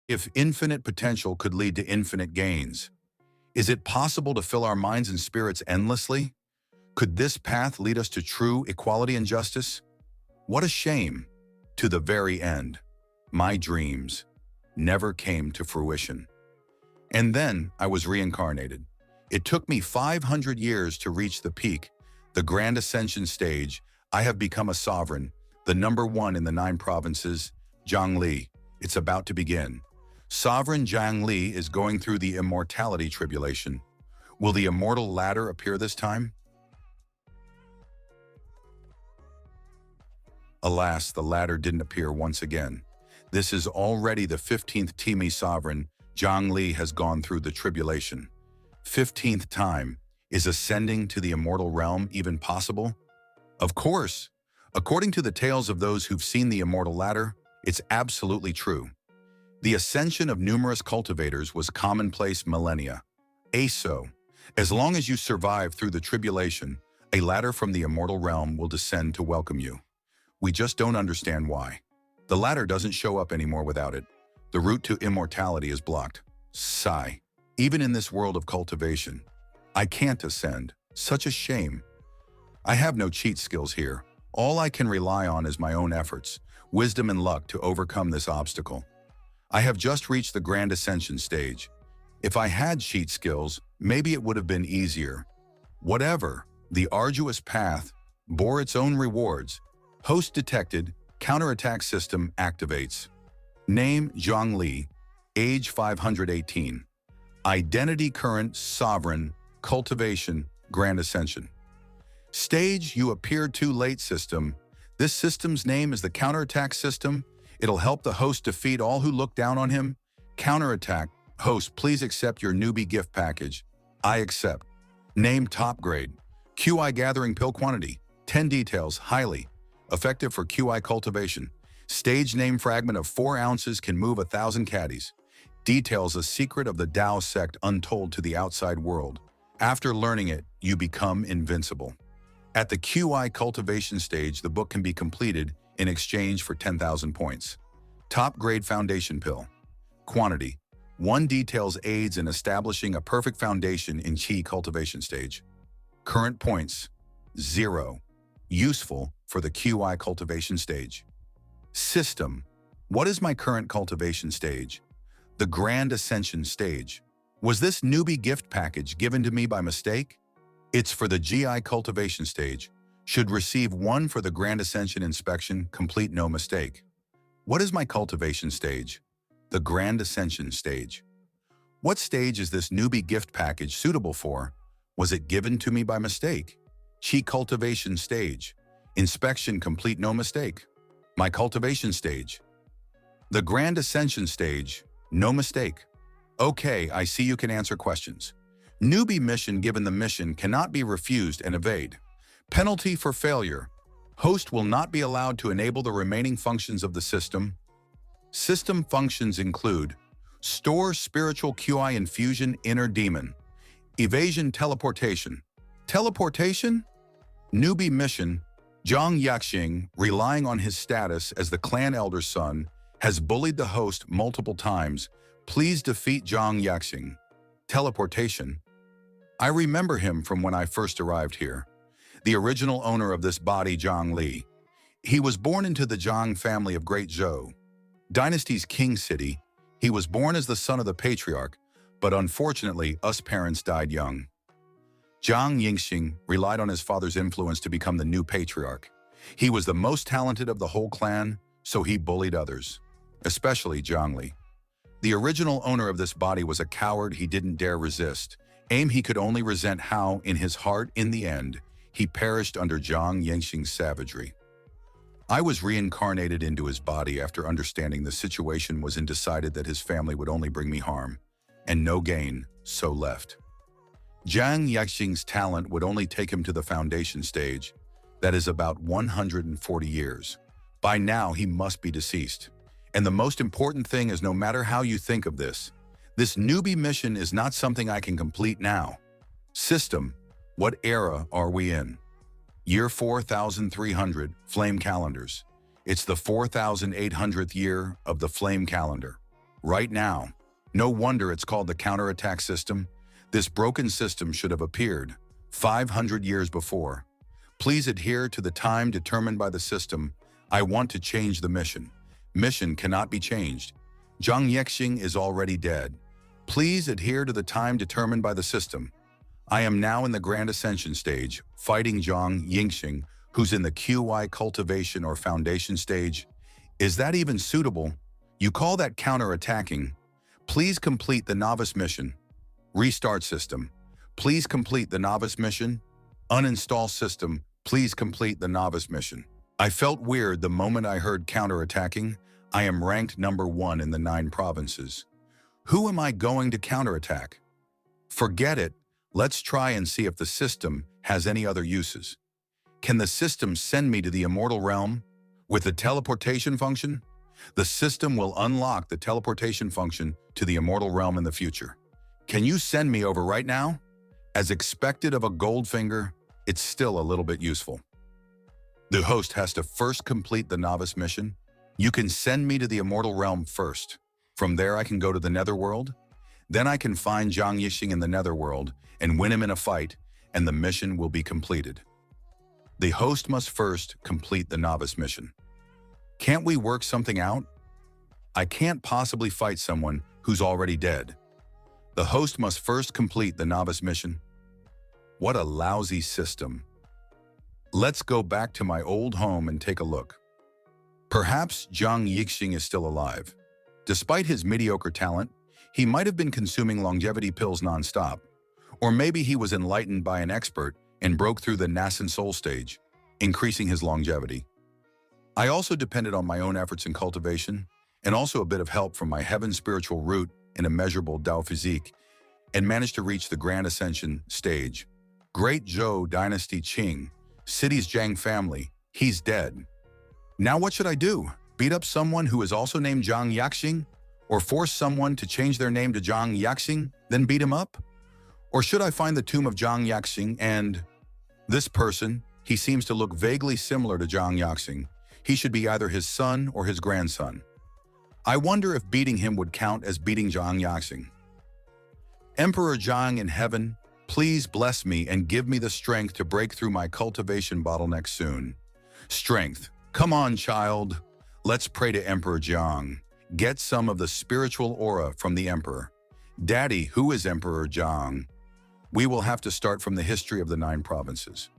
If infinite potential could lead to infinite gains, is it possible to fill our minds and spirits endlessly? Could this path lead us to true equality and justice? What a shame. To the very end, my dreams never came to fruition. And then I was reincarnated. It took me 500 years to reach the peak, the grand ascension stage. I have become a sovereign, the #1 in the 9 provinces, Zhongli. It's about to begin. Sovereign Zhongli is going through the immortality tribulation. Will the immortal ladder appear this time? Alas, the ladder didn't appear once again. This is already the 15th Timi sovereign Zhongli has gone through the tribulation. 15th time. Is ascending to the immortal realm even possible? Of course. According to the tales of those who've seen the immortal ladder, it's absolutely true. The ascension of numerous cultivators was commonplace millennia. So, as long as you survive through the tribulation, a ladder from the immortal realm will descend to welcome you. We just don't understand why. The ladder doesn't show up anymore without it. The route to immortality is blocked. Sigh. Even in this world of cultivation, I can't ascend. Such a shame. I have no cheat skills here. All I can rely on is my own efforts, wisdom and luck to overcome this obstacle. I have just reached the grand ascension stage. If I had cheat skills, maybe it would have been easier. Whatever, the arduous path bore its own rewards. Host detected, counterattack system activates. Name Zhongli, age 518. Identity current sovereign, cultivation, grand ascension. Stage you appeared too late system. This system's name is the counterattack system. It'll help the host defeat all who look down on him. Counterattack. Host, please accept your newbie gift package. I accept. Name top grade. QI gathering pill quantity. 10 details. Highly effective for QI cultivation. Stage name fragment of 4 ounces can move 1,000 caddies. Details a secret of the Tao sect untold to the outside world. After learning it, you become invincible. At the QI cultivation stage, the book can be completed in exchange for 10,000 points. Top grade foundation pill. Quantity. 1 details aids in establishing a perfect foundation in Qi cultivation stage. Current points. 0. Useful for the QI cultivation stage. System. What is my current cultivation stage? The grand ascension stage. Was this newbie gift package given to me by mistake? It's for the GI cultivation stage. Should receive 1 for the grand ascension inspection, complete no mistake. What is my cultivation stage? The grand ascension stage. What stage is this newbie gift package suitable for? Was it given to me by mistake? Qi cultivation stage. Inspection complete no mistake. My cultivation stage. The grand ascension stage. No mistake. Okay, I see you can answer questions. Newbie mission given the mission cannot be refused and evade. Penalty for failure. Host will not be allowed to enable the remaining functions of the system. System functions include store spiritual QI infusion inner demon. Evasion teleportation. Teleportation? Newbie mission. Zhang Yaxing, relying on his status as the clan elder son, has bullied the host multiple times. Please defeat Zhang Yaxing. Teleportation. I remember him from when I first arrived here. The original owner of this body, Zhang Li. He was born into the Zhang family of Great Zhou Dynasty's king city. He was born as the son of the patriarch, but unfortunately, us parents died young. Zhang Yingxing relied on his father's influence to become the new patriarch. He was the most talented of the whole clan, so he bullied others, especially Zhang Li. The original owner of this body was a coward he didn't dare resist. He could only resent how, in his heart, in the end, he perished under Zhang Yingxing's savagery. I was reincarnated into his body after understanding the situation was and decided that his family would only bring me harm, and no gain, so left. Zhang Yaxing's talent would only take him to the foundation stage, that is about 140 years. By now, he must be deceased. And the most important thing is no matter how you think of this newbie mission is not something I can complete now. System, what era are we in? Year 4300, Flame Calendars. It's the 4800th year of the Flame Calendar. right now. No wonder it's called the counterattack system. This broken system should have appeared 500 years before. Please adhere to the time determined by the system. I want to change the mission. Mission cannot be changed. Zhang Yixing is already dead. Please adhere to the time determined by the system. I am now in the Grand Ascension stage, fighting Zhang Yixing, who's in the QI cultivation or foundation stage. Is that even suitable? You call that counterattacking? Please complete the novice mission. Restart system. Please complete the novice mission. Uninstall system. Please complete the novice mission. I felt weird the moment I heard counterattacking. I am ranked #1 in the 9 provinces. Who am I going to counterattack? Forget it. Let's try and see if the system has any other uses. Can the system send me to the immortal realm with the teleportation function? The system will unlock the teleportation function to the immortal realm in the future. Can you send me over right now? As expected of a Goldfinger, it's still a little bit useful. The host has to first complete the novice mission. You can send me to the immortal realm first. From there I can go to the netherworld. Then I can find Zhang Yixing in the netherworld and win him in a fight, and the mission will be completed. The host must first complete the novice mission. Can't we work something out? I can't possibly fight someone who's already dead. The host must first complete the novice mission. What a lousy system. Let's go back to my old home and take a look. Perhaps Zhang Yixing is still alive. Despite his mediocre talent, he might have been consuming longevity pills non-stop. Or maybe he was enlightened by an expert and broke through the nascent soul stage, increasing his longevity. I also depended on my own efforts in cultivation, and also a bit of help from my heaven spiritual root and immeasurable Tao physique, and managed to reach the Grand Ascension stage. Great Zhou Dynasty Qing, city's Zhang family, he's dead. Now what should I do? Beat up someone who is also named Zhang Yixing? Or force someone to change their name to Zhang Yixing, then beat him up? Or should I find the tomb of Zhang Yixing and... This person, he seems to look vaguely similar to Zhang Yixing. He should be either his son or his grandson. I wonder if beating him would count as beating Zhang Yixing. Emperor Zhang in heaven, please bless me and give me the strength to break through my cultivation bottleneck soon. Strength. Come on, child. Let's pray to Emperor Zhang. Get some of the spiritual aura from the Emperor. Daddy, who is Emperor Zhang? We will have to start from the history of the 9 provinces.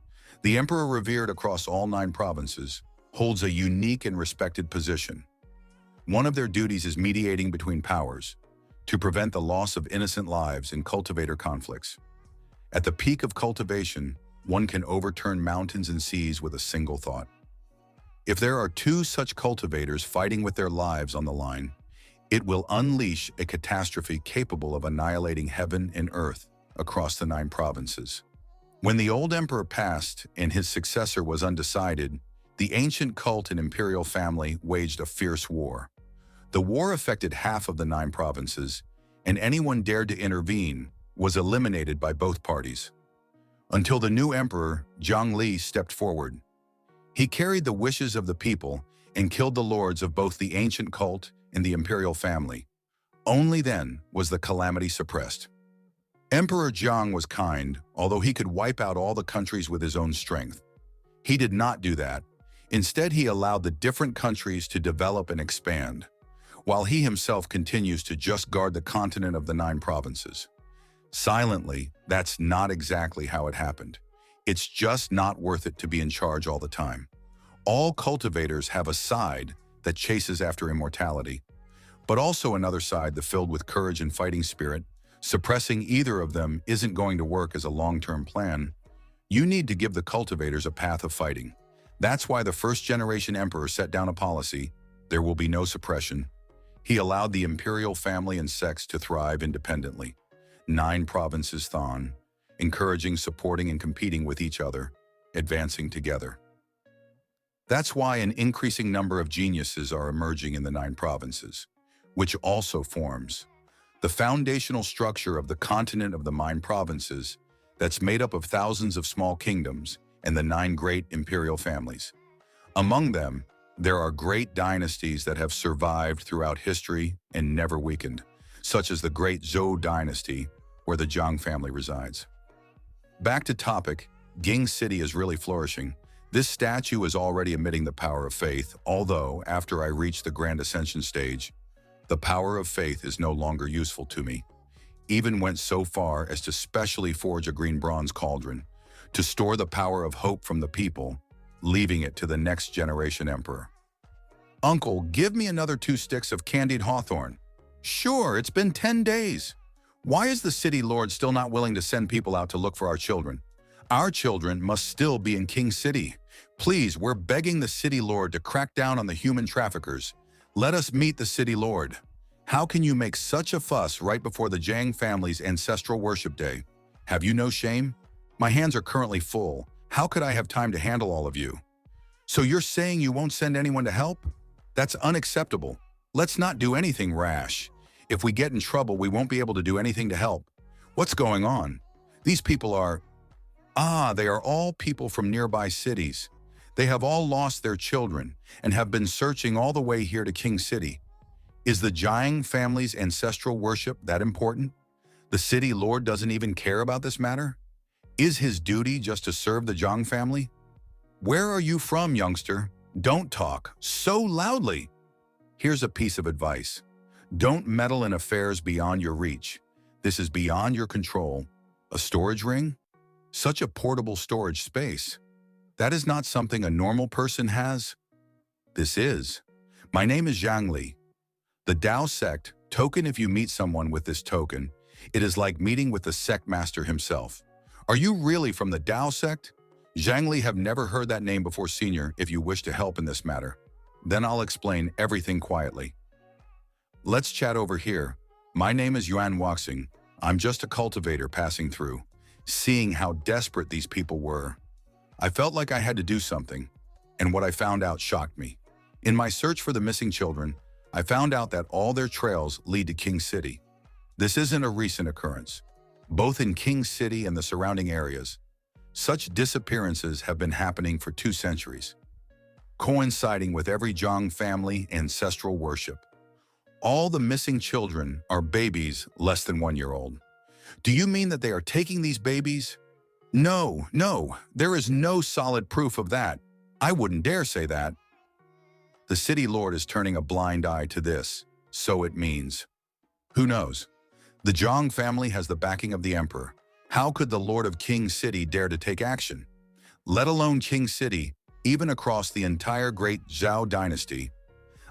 The Emperor, revered across all 9 provinces, holds a unique and respected position. One of their duties is mediating between powers to prevent the loss of innocent lives in cultivator conflicts. At the peak of cultivation, one can overturn mountains and seas with a single thought. If there are 2 such cultivators fighting with their lives on the line, it will unleash a catastrophe capable of annihilating heaven and earth across the 9 provinces. When the old emperor passed and his successor was undecided, the ancient cult and imperial family waged a fierce war. The war affected half of the 9 provinces, and anyone dared to intervene was eliminated by both parties. Until the new emperor, Zhang Li, stepped forward. He carried the wishes of the people and killed the lords of both the ancient cult and the imperial family. Only then was the calamity suppressed. Emperor Zhang was kind, although he could wipe out all the countries with his own strength. He did not do that. Instead, he allowed the different countries to develop and expand, while he himself continues to just guard the continent of the 9 provinces. Silently, that's not exactly how it happened. It's just not worth it to be in charge all the time. All cultivators have a side that chases after immortality, but also another side that filled with courage and fighting spirit. Suppressing either of them isn't going to work as a long-term plan. You need to give the cultivators a path of fighting. That's why the first-generation emperor set down a policy: there will be no suppression. He allowed the imperial family and sects to thrive independently. 9 provinces thon, encouraging, supporting, and competing with each other, advancing together. That's why an increasing number of geniuses are emerging in the 9 provinces, which also forms the foundational structure of the continent of the 9 provinces that's made up of thousands of small kingdoms and the 9 great imperial families. Among them, There are great dynasties that have survived throughout history and never weakened, such as the Great Zhou dynasty, where the Jiang family resides. Back to topic, Ging City is really flourishing. This statue is already emitting the power of faith, although after I reach the Grand Ascension stage, the power of faith is no longer useful to me. Even went so far as to specially forge a green bronze cauldron to store the power of hope from the people, leaving it to the next generation emperor. Uncle, give me another 2 sticks of candied hawthorn. Sure, it's been 10 days. Why is the city lord still not willing to send people out to look for our children? Our children must still be in King City. Please, we're begging the city lord to crack down on the human traffickers. Let us meet the city lord. How can you make such a fuss right before the Jiang family's ancestral worship day? Have you no shame? My hands are currently full. How could I have time to handle all of you? So you're saying you won't send anyone to help? That's unacceptable. Let's not do anything rash. If we get in trouble, we won't be able to do anything to help. What's going on? These people are... they are all people from nearby cities. They have all lost their children and have been searching all the way here to King City. Is the Jiang family's ancestral worship that important? The city lord doesn't even care about this matter? Is his duty just to serve the Jiang family? Where are you from, youngster? Don't talk so loudly. Here's a piece of advice. Don't meddle in affairs beyond your reach. This is beyond your control. A storage ring? Such a portable storage space. That is not something a normal person has. This is. My name is Zhang Li. The Tao sect, token if you meet someone with this token, it is like meeting with the sect master himself. Are you really from the Tao sect? Zhang Li have never heard that name before, senior, if you wish to help in this matter. Then I'll explain everything quietly. Let's chat over here. My name is Yuan Waxing. I'm just a cultivator passing through. Seeing how desperate these people were, I felt like I had to do something, and what I found out shocked me. In my search for the missing children, I found out that all their trails lead to King City. This isn't a recent occurrence. Both in King City and the surrounding areas, such disappearances have been happening for 2 centuries, coinciding with every Jiang family ancestral worship. All the missing children are babies less than 1 year old. Do you mean that they are taking these babies? No, there is no solid proof of that. I wouldn't dare say that. The city lord is turning a blind eye to this, so it means. Who knows? The Jiang family has the backing of the emperor. How could the lord of King City dare to take action? Let alone King City, even across the entire great Zhou dynasty.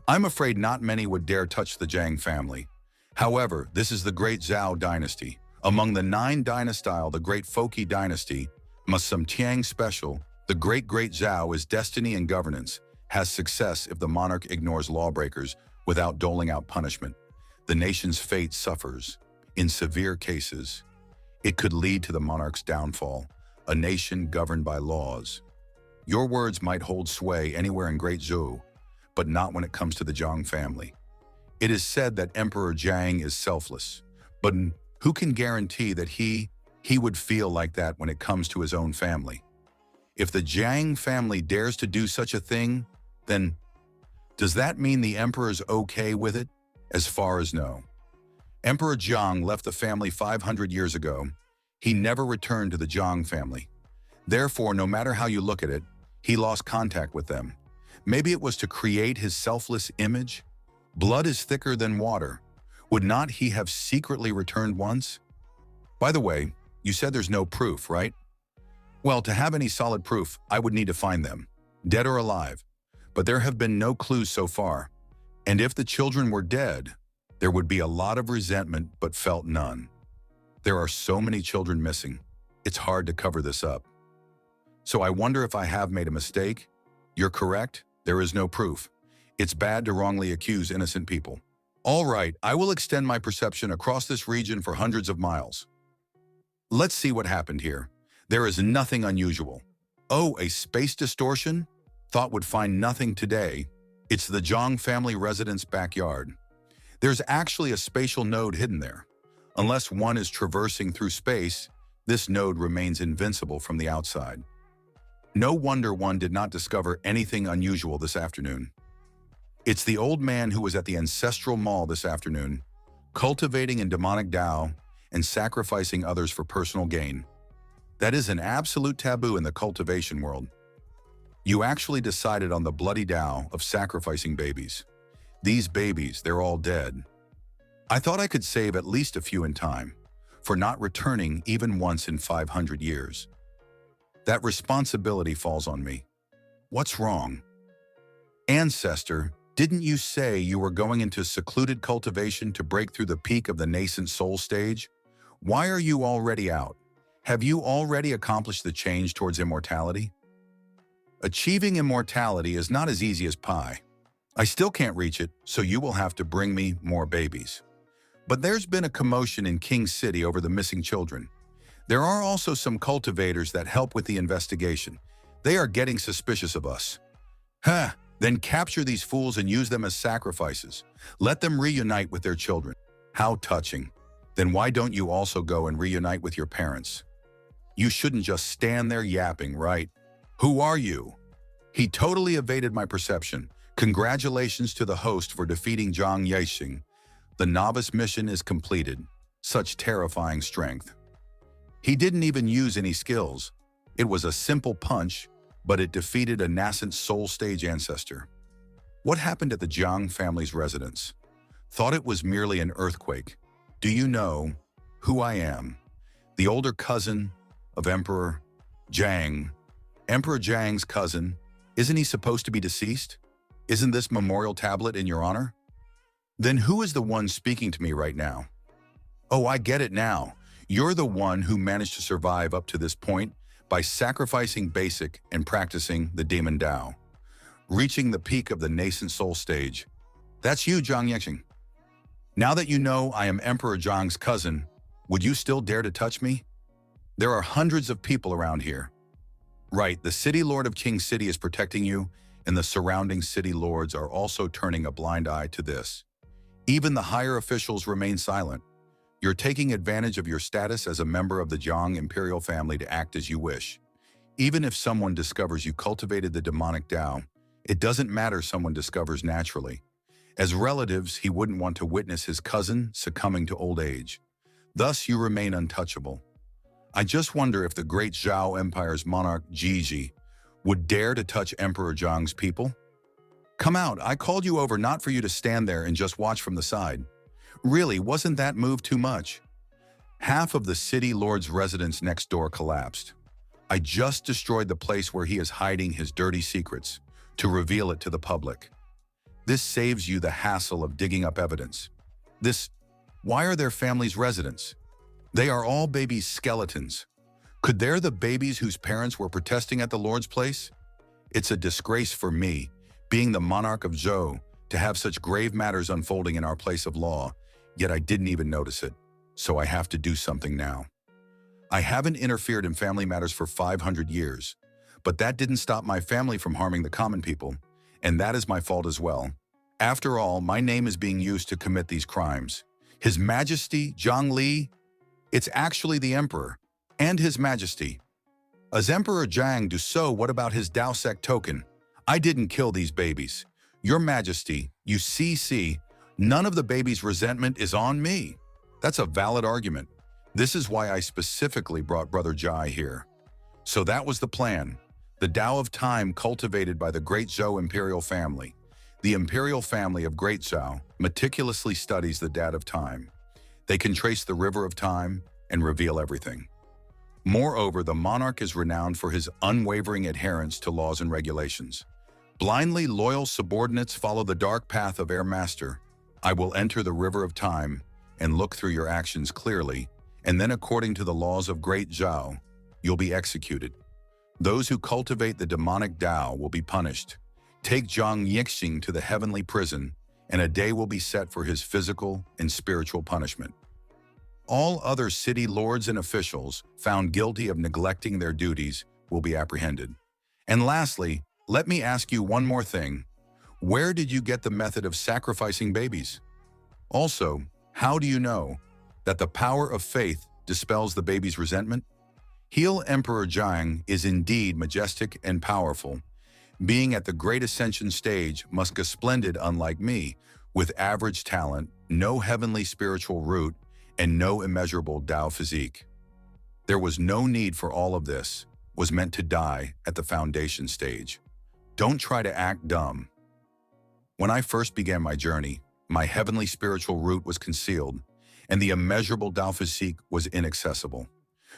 I'm afraid not many would dare touch the Jiang family. However, this is the great Zhou dynasty. Among the 9 dynastyle, the great Foki dynasty, must some Tiang special, the great Zhou is destiny and governance, has success if the monarch ignores lawbreakers without doling out punishment. The nation's fate suffers. In severe cases, it could lead to the monarch's downfall, a nation governed by laws. Your words might hold sway anywhere in Great Zhou, but not when it comes to the Jiang family. It is said that Emperor Jiang is selfless, but who can guarantee that he would feel like that when it comes to his own family? If the Jiang family dares to do such a thing, then does that mean the emperor's okay with it? As far as no. Emperor Jiang left the family 500 years ago. He never returned to the Jiang family. Therefore, no matter how you look at it, he lost contact with them. Maybe it was to create his selfless image? Blood is thicker than water. Would not he have secretly returned once? By the way, you said there's no proof, right? Well, to have any solid proof, I would need to find them, dead or alive. But there have been no clues so far. And if the children were dead, there would be a lot of resentment but felt none. There are so many children missing. It's hard to cover this up. So I wonder if I have made a mistake. You're correct. There is no proof. It's bad to wrongly accuse innocent people. All right, I will extend my perception across this region for hundreds of miles. Let's see what happened here. There is nothing unusual. Oh, a space distortion? Thought would find nothing today. It's the Jiang family residence backyard. There's actually a spatial node hidden there. Unless one is traversing through space, this node remains invincible from the outside. No wonder one did not discover anything unusual this afternoon. It's the old man who was at the ancestral mall this afternoon, cultivating in demonic Tao and sacrificing others for personal gain. That is an absolute taboo in the cultivation world. You actually decided on the bloody Tao of sacrificing babies. These babies, they're all dead. I thought I could save at least a few in time, for not returning even once in 500 years. That responsibility falls on me. What's wrong? Ancestor, didn't you say you were going into secluded cultivation to break through the peak of the nascent soul stage? Why are you already out? Have you already accomplished the change towards immortality? Achieving immortality is not as easy as pie. I still can't reach it, so you will have to bring me more babies. But there's been a commotion in King City over the missing children. There are also some cultivators that help with the investigation. They are getting suspicious of us. Then capture these fools and use them as sacrifices. Let them reunite with their children. How touching. Then why don't you also go and reunite with your parents? You shouldn't just stand there yapping, right? Who are you? He totally evaded my perception. Congratulations to the host for defeating Zhang Yexing. The novice mission is completed. Such terrifying strength. He didn't even use any skills. It was a simple punch, but it defeated a nascent soul stage ancestor. What happened at the Jiang family's residence? Thought it was merely an earthquake. Do you know who I am? The older cousin of Emperor Jiang. Emperor Jiang's cousin. Isn't he supposed to be deceased? Isn't this memorial tablet in your honor? Then who is the one speaking to me right now? Oh, I get it now. You're the one who managed to survive up to this point by sacrificing basic and practicing the demon Tao, reaching the peak of the nascent soul stage. That's you, Zhang Yexing. Now that you know I am Emperor Zhang's cousin, would you still dare to touch me? There are hundreds of people around here. Right, the city lord of King City is protecting you, and the surrounding city lords are also turning a blind eye to this. Even the higher officials remain silent. You're taking advantage of your status as a member of the Jiang imperial family to act as you wish. Even if someone discovers you cultivated the demonic Tao, it doesn't matter someone discovers naturally. As relatives, he wouldn't want to witness his cousin succumbing to old age. Thus, you remain untouchable. I just wonder if the great Zhao Empire's monarch Jiji would dare to touch Emperor Zhang's people? Come out, I called you over not for you to stand there and just watch from the side. Really, wasn't that move too much? Half of the city lord's residence next door collapsed. I just destroyed the place where he is hiding his dirty secrets to reveal it to the public. This saves you the hassle of digging up evidence. Why are their families residents? They are all baby skeletons. Could they're the babies whose parents were protesting at the Lord's place? It's a disgrace for me, being the monarch of Zhou, to have such grave matters unfolding in our place of law, yet I didn't even notice it, so I have to do something now. I haven't interfered in family matters for 500 years, but that didn't stop my family from harming the common people, and that is my fault as well. After all, my name is being used to commit these crimes. His Majesty, Zhang Li, it's actually the Emperor, and His Majesty. As Emperor Jiang do so, what about his Dao Sect token? I didn't kill these babies. Your Majesty, you see, none of the babies' resentment is on me. That's a valid argument. This is why I specifically brought Brother Jai here. So that was the plan. The Tao of Time cultivated by the Great Zhou imperial family. The imperial family of Great Zhou meticulously studies the Tao of Time. They can trace the river of time and reveal everything. Moreover, the monarch is renowned for his unwavering adherence to laws and regulations. Blindly loyal subordinates follow the dark path of Air Master. I will enter the river of time and look through your actions clearly, and then according to the laws of Great Zhou, you'll be executed. Those who cultivate the demonic Tao will be punished. Take Zhang Yexing to the heavenly prison, and a day will be set for his physical and spiritual punishment. All other city lords and officials found guilty of neglecting their duties will be apprehended. And lastly, let me ask you one more thing. Where did you get the method of sacrificing babies? Also, how do you know that the power of faith dispels the baby's resentment? Heel Emperor Jiang is indeed majestic and powerful. Being at the Great Ascension stage must be splendid unlike me, with average talent, no heavenly spiritual root, and no immeasurable Tao physique. There was no need for all of this, was meant to die at the foundation stage. Don't try to act dumb. When I first began my journey, my heavenly spiritual root was concealed, and the immeasurable Tao physique was inaccessible.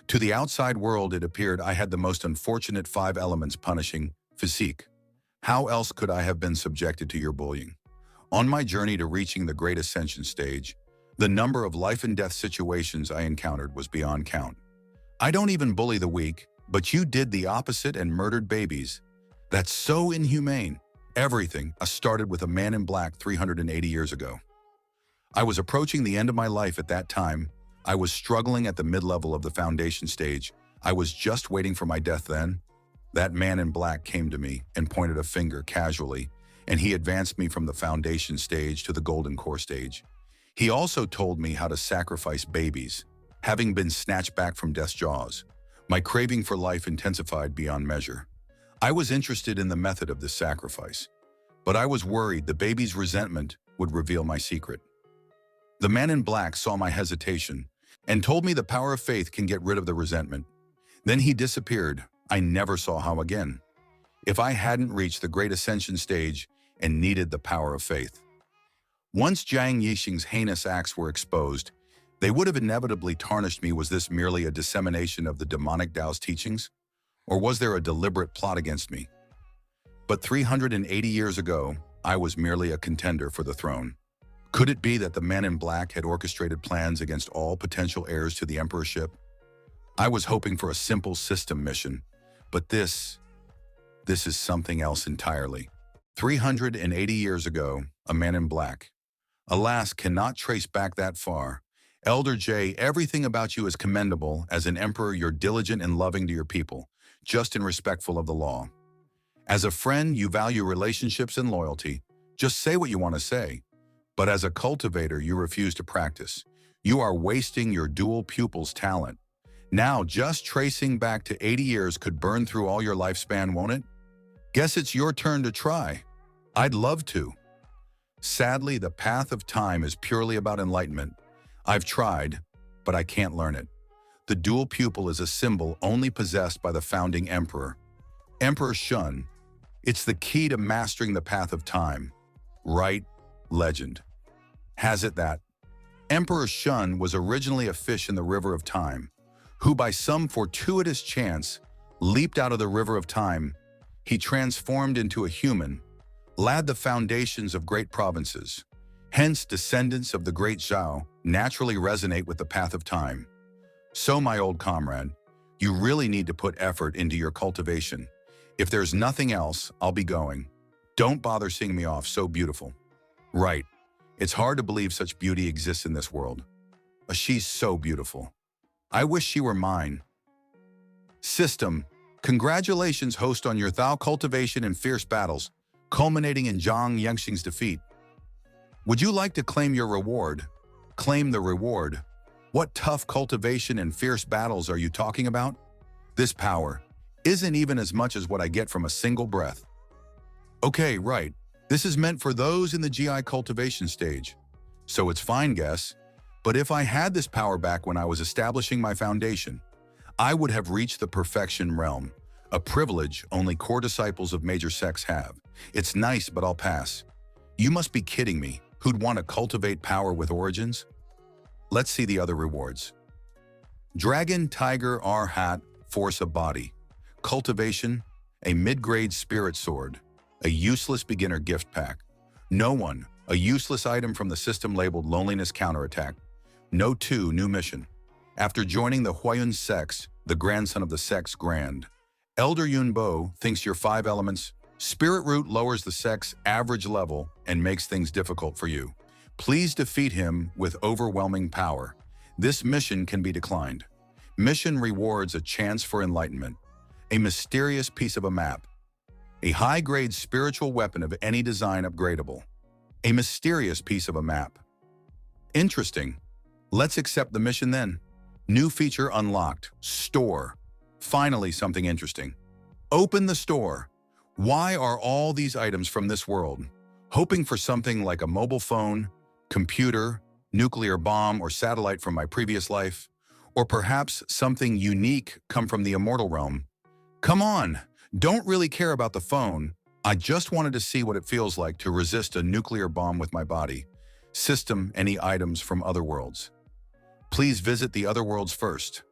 To the outside world, it appeared I had the most unfortunate 5 elements punishing physique. How else could I have been subjected to your bullying? On my journey to reaching the Great Ascension stage, the number of life and death situations I encountered was beyond count. I don't even bully the weak, but you did the opposite and murdered babies. That's so inhumane. Everything started with a man in black 380 years ago. I was approaching the end of my life at that time. I was struggling at the mid-level of the foundation stage. I was just waiting for my death then. That man in black came to me and pointed a finger casually, and he advanced me from the foundation stage to the golden core stage. He also told me how to sacrifice babies. Having been snatched back from death's jaws, my craving for life intensified beyond measure. I was interested in the method of this sacrifice, but I was worried the baby's resentment would reveal my secret. The man in black saw my hesitation and told me the power of faith can get rid of the resentment. Then he disappeared. I never saw him again. If I hadn't reached the Great Ascension stage and needed the power of faith. Once Jiang Yixing's heinous acts were exposed, they would have inevitably tarnished me. Was this merely a dissemination of the demonic Tao's teachings? Or was there a deliberate plot against me? But 380 years ago, I was merely a contender for the throne. Could it be that the man in black had orchestrated plans against all potential heirs to the emperorship? I was hoping for a simple system mission, but this is something else entirely. 380 years ago, a man in black. Alas, cannot trace back that far. Elder J, everything about you is commendable. As an emperor, you're diligent and loving to your people, just and respectful of the law. As a friend, you value relationships and loyalty. Just say what you want to say. But as a cultivator, you refuse to practice. You are wasting your dual pupil's talent. Now, just tracing back to 80 years could burn through all your lifespan, won't it? Guess it's your turn to try. I'd love to. Sadly, the path of time is purely about enlightenment. I've tried, but I can't learn it. The dual pupil is a symbol only possessed by the founding emperor. Emperor Shun. It's the key to mastering the path of time. Right? Legend. Has it that Emperor Shun was originally a fish in the river of time, who by some fortuitous chance leaped out of the river of time. He transformed into a human, laid the foundations of great provinces. Hence, descendants of the great Zhao naturally resonate with the path of time. So, my old comrade, you really need to put effort into your cultivation. If there's nothing else, I'll be going. Don't bother seeing me off, so beautiful. Right. It's hard to believe such beauty exists in this world. She's so beautiful. I wish she were mine. System. Congratulations, host, on your Thou cultivation and fierce battles, culminating in Jiang Yixing's defeat. Would you like to claim your reward? Claim the reward. What tough cultivation and fierce battles are you talking about? This power isn't even as much as what I get from a single breath. Okay, right. This is meant for those in the GI cultivation stage. So it's fine, guess. But if I had this power back when I was establishing my foundation, I would have reached the perfection realm, a privilege only core disciples of major sects have. It's nice, but I'll pass. You must be kidding me. Who'd want to cultivate power with origins? Let's see the other rewards. Dragon, Tiger, Hat, Force of Body. Cultivation, a mid-grade spirit sword. A useless beginner gift pack. No one, a useless item from the system labeled Loneliness Counterattack. No 2, new mission. After joining the Huayun sects, the grandson of the sect's grand, Elder Yunbo thinks your 5 elements. Spirit root lowers the sect's average level and makes things difficult for you. Please defeat him with overwhelming power. This mission can be declined. Mission rewards a chance for enlightenment. A mysterious piece of a map. A high-grade spiritual weapon of any design upgradable. A mysterious piece of a map. Interesting. Let's accept the mission then. New feature unlocked. Store. Finally, something interesting. Open the store. Why are all these items from this world? Hoping for something like a mobile phone, computer, nuclear bomb, or satellite from my previous life? Or perhaps something unique come from the immortal realm? Come on, don't really care about the phone. I just wanted to see what it feels like to resist a nuclear bomb with my body. System, any items from other worlds. Please visit the other worlds first.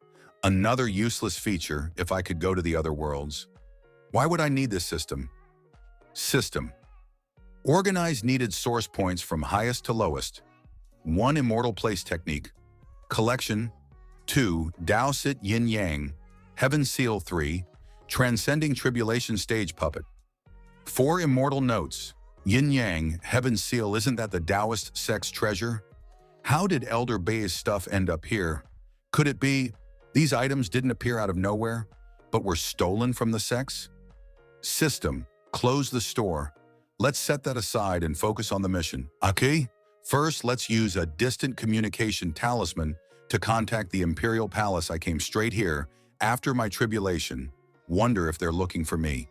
Another useless feature if I could go to the other worlds. Why would I need this system? System. Organize needed source points from highest to lowest. 1. Immortal place technique. Collection. 2. Dao Sit Yin Yang. Heaven Seal. 3. Transcending Tribulation Stage Puppet. 4. Immortal notes. Yin Yang, Heaven Seal, isn't that the Taoist sex treasure? How did Elder Bay's stuff end up here? Could it be these items didn't appear out of nowhere, but were stolen from the sex? System. Close the store. Let's set that aside and focus on the mission. Okay? First, let's use a distant communication talisman to contact the Imperial Palace. I came straight here after my tribulation. Wonder if they're looking for me.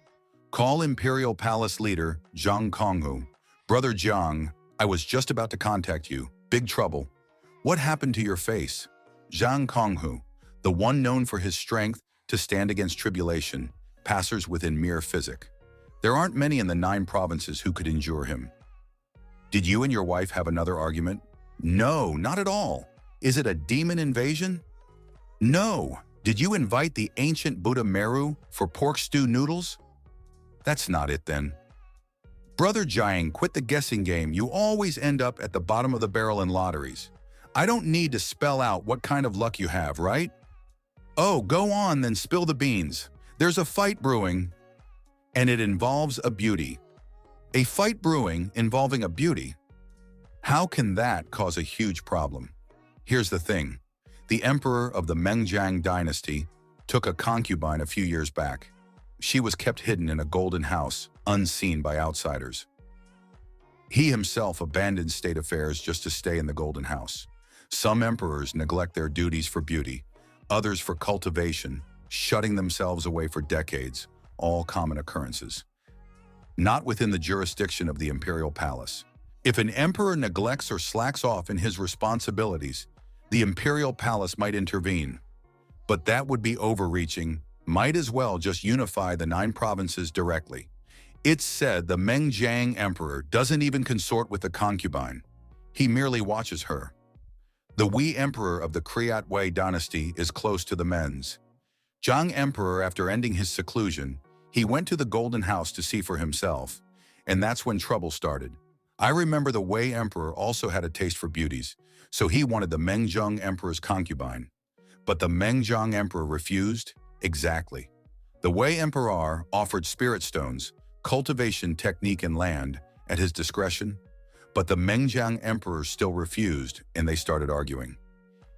Call Imperial Palace leader Zhang Konghu. Brother Zhang, I was just about to contact you. Big trouble. What happened to your face? Zhang Konghu, the one known for his strength to stand against tribulation, passers within mere physic. There aren't many in the 9 provinces who could endure him. Did you and your wife have another argument? No, not at all. Is it a demon invasion? No. Did you invite the ancient Buddha Meru for pork stew noodles? That's not it then. Brother Jiang, quit the guessing game. You always end up at the bottom of the barrel in lotteries. I don't need to spell out what kind of luck you have, right? Oh, go on, then spill the beans. There's a fight brewing, and it involves a beauty. A fight brewing involving a beauty? How can that cause a huge problem? Here's the thing. The emperor of the Mengjiang dynasty took a concubine a few years back. She was kept hidden in a golden house, unseen by outsiders. He himself abandoned state affairs just to stay in the golden house. Some emperors neglect their duties for beauty, others for cultivation, shutting themselves away for decades, all common occurrences. Not within the jurisdiction of the imperial palace. If an emperor neglects or slacks off in his responsibilities, the imperial palace might intervene. But that would be overreaching. Might as well just unify the 9 provinces directly. It's said the Mengjiang emperor doesn't even consort with the concubine. He merely watches her. The Wei emperor of the Kriat Wei dynasty is close to the Men's. Zhang emperor, after ending his seclusion, he went to the golden house to see for himself, and that's when trouble started. I remember the Wei emperor also had a taste for beauties, so he wanted the Mengjiang emperor's concubine. But the Mengjiang emperor refused. Exactly. The Wei emperor offered spirit stones, cultivation technique and land, at his discretion, but the Mengjiang emperor still refused, and they started arguing.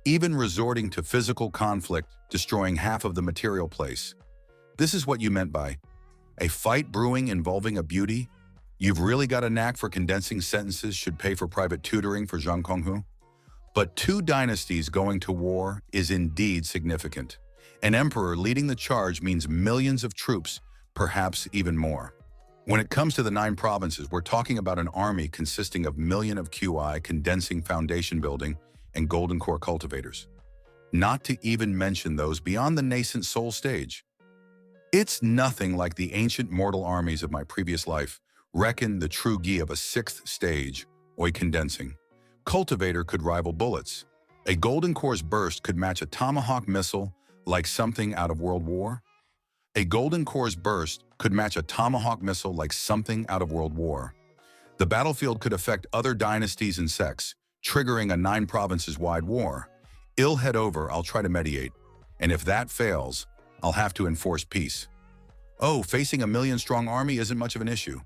Even resorting to physical conflict, destroying half of the material place. This is what you meant by a fight brewing involving a beauty? You've really got a knack for condensing sentences. Should pay for private tutoring for Zhang Konghu. But 2 dynasties going to war is indeed significant. An emperor leading the charge means millions of troops, perhaps even more. When it comes to the 9 provinces, we're talking about an army consisting of millions of QI condensing foundation building and golden core cultivators. Not to even mention those beyond the nascent soul stage. It's nothing like the ancient mortal armies of my previous life. Reckon the true gi of a 6th stage, oi condensing. Cultivator could rival bullets. A golden core's burst could match a tomahawk missile like something out of World War. A golden core's burst could match a tomahawk missile like something out of World War. The battlefield could affect other dynasties and sects, triggering a 9 provinces wide war. I'll head over, I'll try to mediate. And if that fails, I'll have to enforce peace. Oh, facing a 1 million-strong army isn't much of an issue.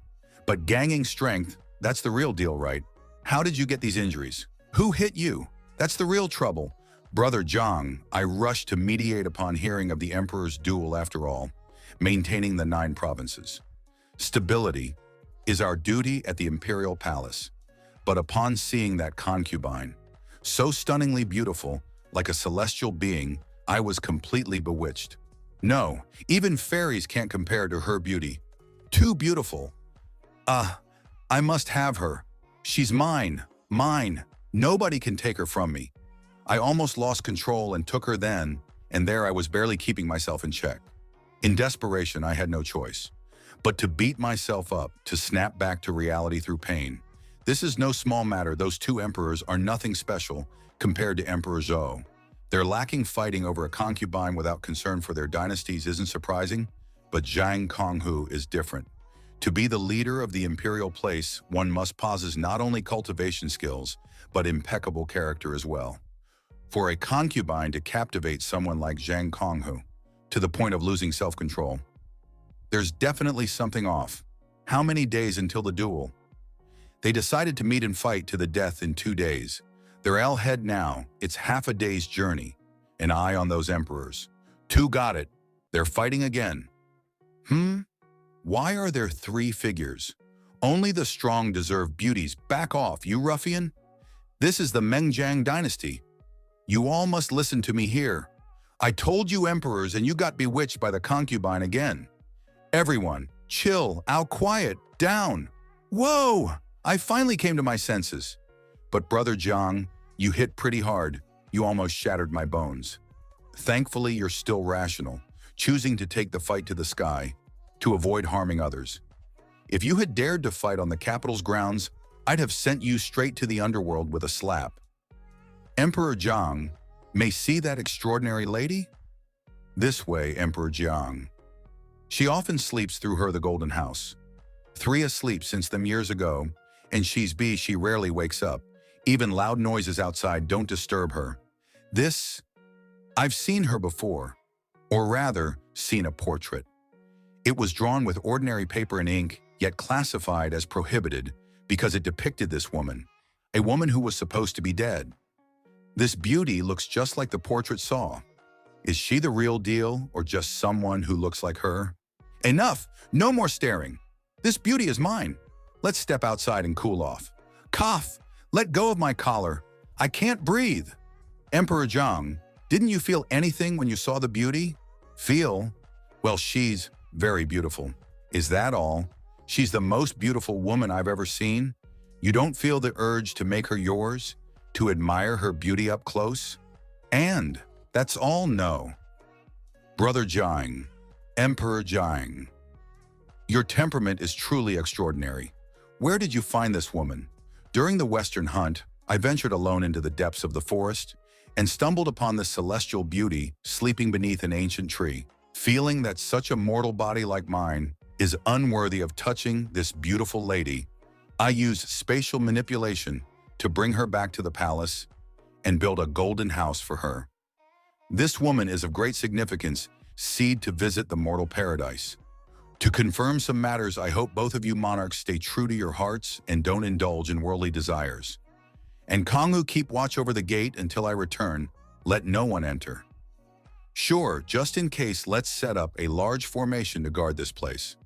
But ganging strength, that's the real deal, right? How did you get these injuries? Who hit you? That's the real trouble. Brother Zhang, I rushed to mediate upon hearing of the emperor's duel after all, maintaining the 9 provinces. Stability is our duty at the imperial palace. But upon seeing that concubine, so stunningly beautiful, like a celestial being, I was completely bewitched. No, even fairies can't compare to her beauty. Too beautiful. I must have her. She's mine, mine. Nobody can take her from me. I almost lost control and took her then, and there I was barely keeping myself in check. In desperation, I had no choice but to beat myself up, to snap back to reality through pain. This is no small matter. Those two emperors are nothing special compared to Emperor Zhou. Their lacking fighting over a concubine without concern for their dynasties isn't surprising, but Zhang Konghu is different. To be the leader of the imperial place, one must possess not only cultivation skills, but impeccable character as well. For a concubine to captivate someone like Zhang Konghu, to the point of losing self-control, there's definitely something off. How many days until the duel? They decided to meet and fight to the death in 2 days. They're all head now. It's half a day's journey. An eye on those emperors. Two got it. They're fighting again. Why are there 3 figures? Only the strong deserve beauties. Back off, you ruffian. This is the Mengjiang dynasty. You all must listen to me here. I told you emperors and you got bewitched by the concubine again. Everyone, chill, out, quiet, down. Whoa! I finally came to my senses. But Brother Jiang, you hit pretty hard. You almost shattered my bones. Thankfully, you're still rational, choosing to take the fight to the sky, to avoid harming others. If you had dared to fight on the capital's grounds, I'd have sent you straight to the underworld with a slap. Emperor Jiang may see that extraordinary lady? This way, Emperor Jiang. She often sleeps through her the golden house. 3 asleep since them years ago, and she rarely wakes up. Even loud noises outside don't disturb her. I've seen her before, or rather, seen a portrait. It was drawn with ordinary paper and ink, yet classified as prohibited because it depicted this woman, a woman who was supposed to be dead. This beauty looks just like the portrait saw. Is she the real deal or just someone who looks like her? Enough! No more staring. This beauty is mine. Let's step outside and cool off. Cough! Let go of my collar. I can't breathe. Emperor Jiang, didn't you feel anything when you saw the beauty? Feel? Well, she's very beautiful. Is that all? She's the most beautiful woman I've ever seen. You don't feel the urge to make her yours? To admire her beauty up close? And that's all? No. Brother Jiang, Emperor Jiang, your temperament is truly extraordinary. Where did you find this woman? During the Western hunt, I ventured alone into the depths of the forest and stumbled upon this celestial beauty sleeping beneath an ancient tree. Feeling that such a mortal body like mine is unworthy of touching this beautiful lady, I used spatial manipulation to bring her back to the palace and build a golden house for her. This woman is of great significance, seed to visit the mortal paradise. To confirm some matters, I hope both of you monarchs stay true to your hearts and don't indulge in worldly desires. And Konghu, keep watch over the gate until I return. Let no one enter. Sure, just in case, let's set up a large formation to guard this place.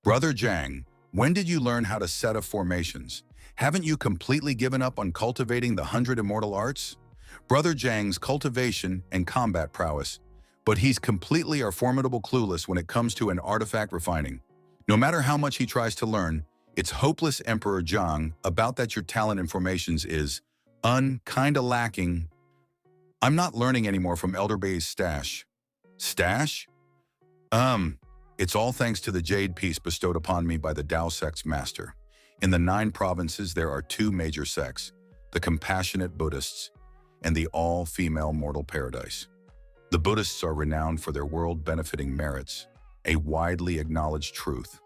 Brother Jiang, when did you learn how to set up formations? Haven't you completely given up on cultivating the 100 immortal arts? Brother Jiang's cultivation and combat prowess, but he's completely or formidable clueless when it comes to an artifact refining. No matter how much he tries to learn, it's hopeless. Emperor Jiang, about that your talent in formations is kinda lacking. I'm not learning anymore from Elder Bey's stash. Stash? It's all thanks to the jade piece bestowed upon me by the Tao sect's master. In the 9 provinces, there are 2 major sects, the compassionate Buddhists and the all-female mortal paradise. The Buddhists are renowned for their world-benefiting merits, a widely acknowledged truth.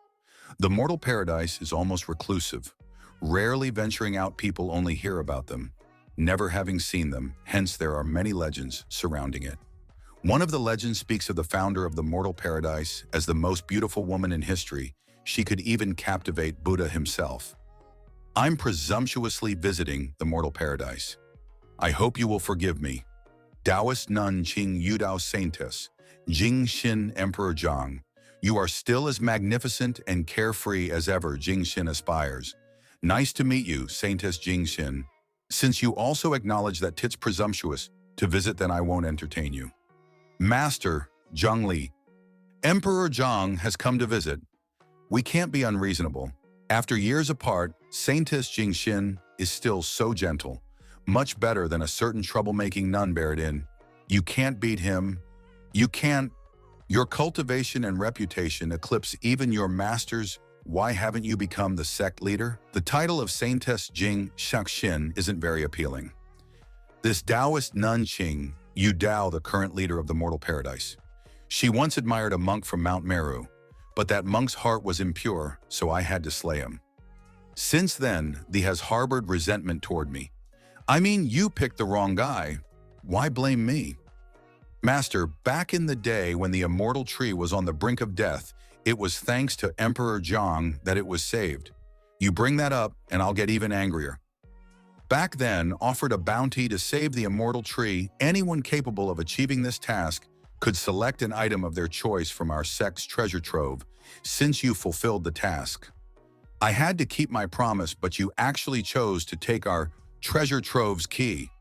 The mortal paradise is almost reclusive. Rarely venturing out, people only hear about them, never having seen them, hence there are many legends surrounding it. One of the legends speaks of the founder of the mortal paradise as the most beautiful woman in history. She could even captivate Buddha himself. I'm presumptuously visiting the mortal paradise. I hope you will forgive me. Taoist Nun Qing Yudao Saintess, Jing Xin Emperor Jiang, you are still as magnificent and carefree as ever. Jing Xin aspires. Nice to meet you, Saintess Jing Xin. Since you also acknowledge that it's presumptuous to visit, then I won't entertain you. Master Zhang Li, Emperor Jiang has come to visit. We can't be unreasonable. After years apart, Saintess Jingxin is still so gentle, much better than a certain troublemaking nun buried in. You can't beat him. You can't. Your cultivation and reputation eclipse even your master's. Why haven't you become the sect leader? The title of Saintess Jing Shaxin isn't very appealing. This Taoist nun Qing, Yu Dao, the current leader of the mortal paradise. She once admired a monk from Mount Meru, but that monk's heart was impure, so I had to slay him. Since then, he has harbored resentment toward me. I mean, you picked the wrong guy. Why blame me? Master, back in the day when the immortal tree was on the brink of death, it was thanks to Emperor Zhang that it was saved. You bring that up, and I'll get even angrier. Back then, offered a bounty to save the immortal tree. Anyone capable of achieving this task could select an item of their choice from our sect's treasure trove, since you fulfilled the task. I had to keep my promise, but you actually chose to take our treasure trove's key.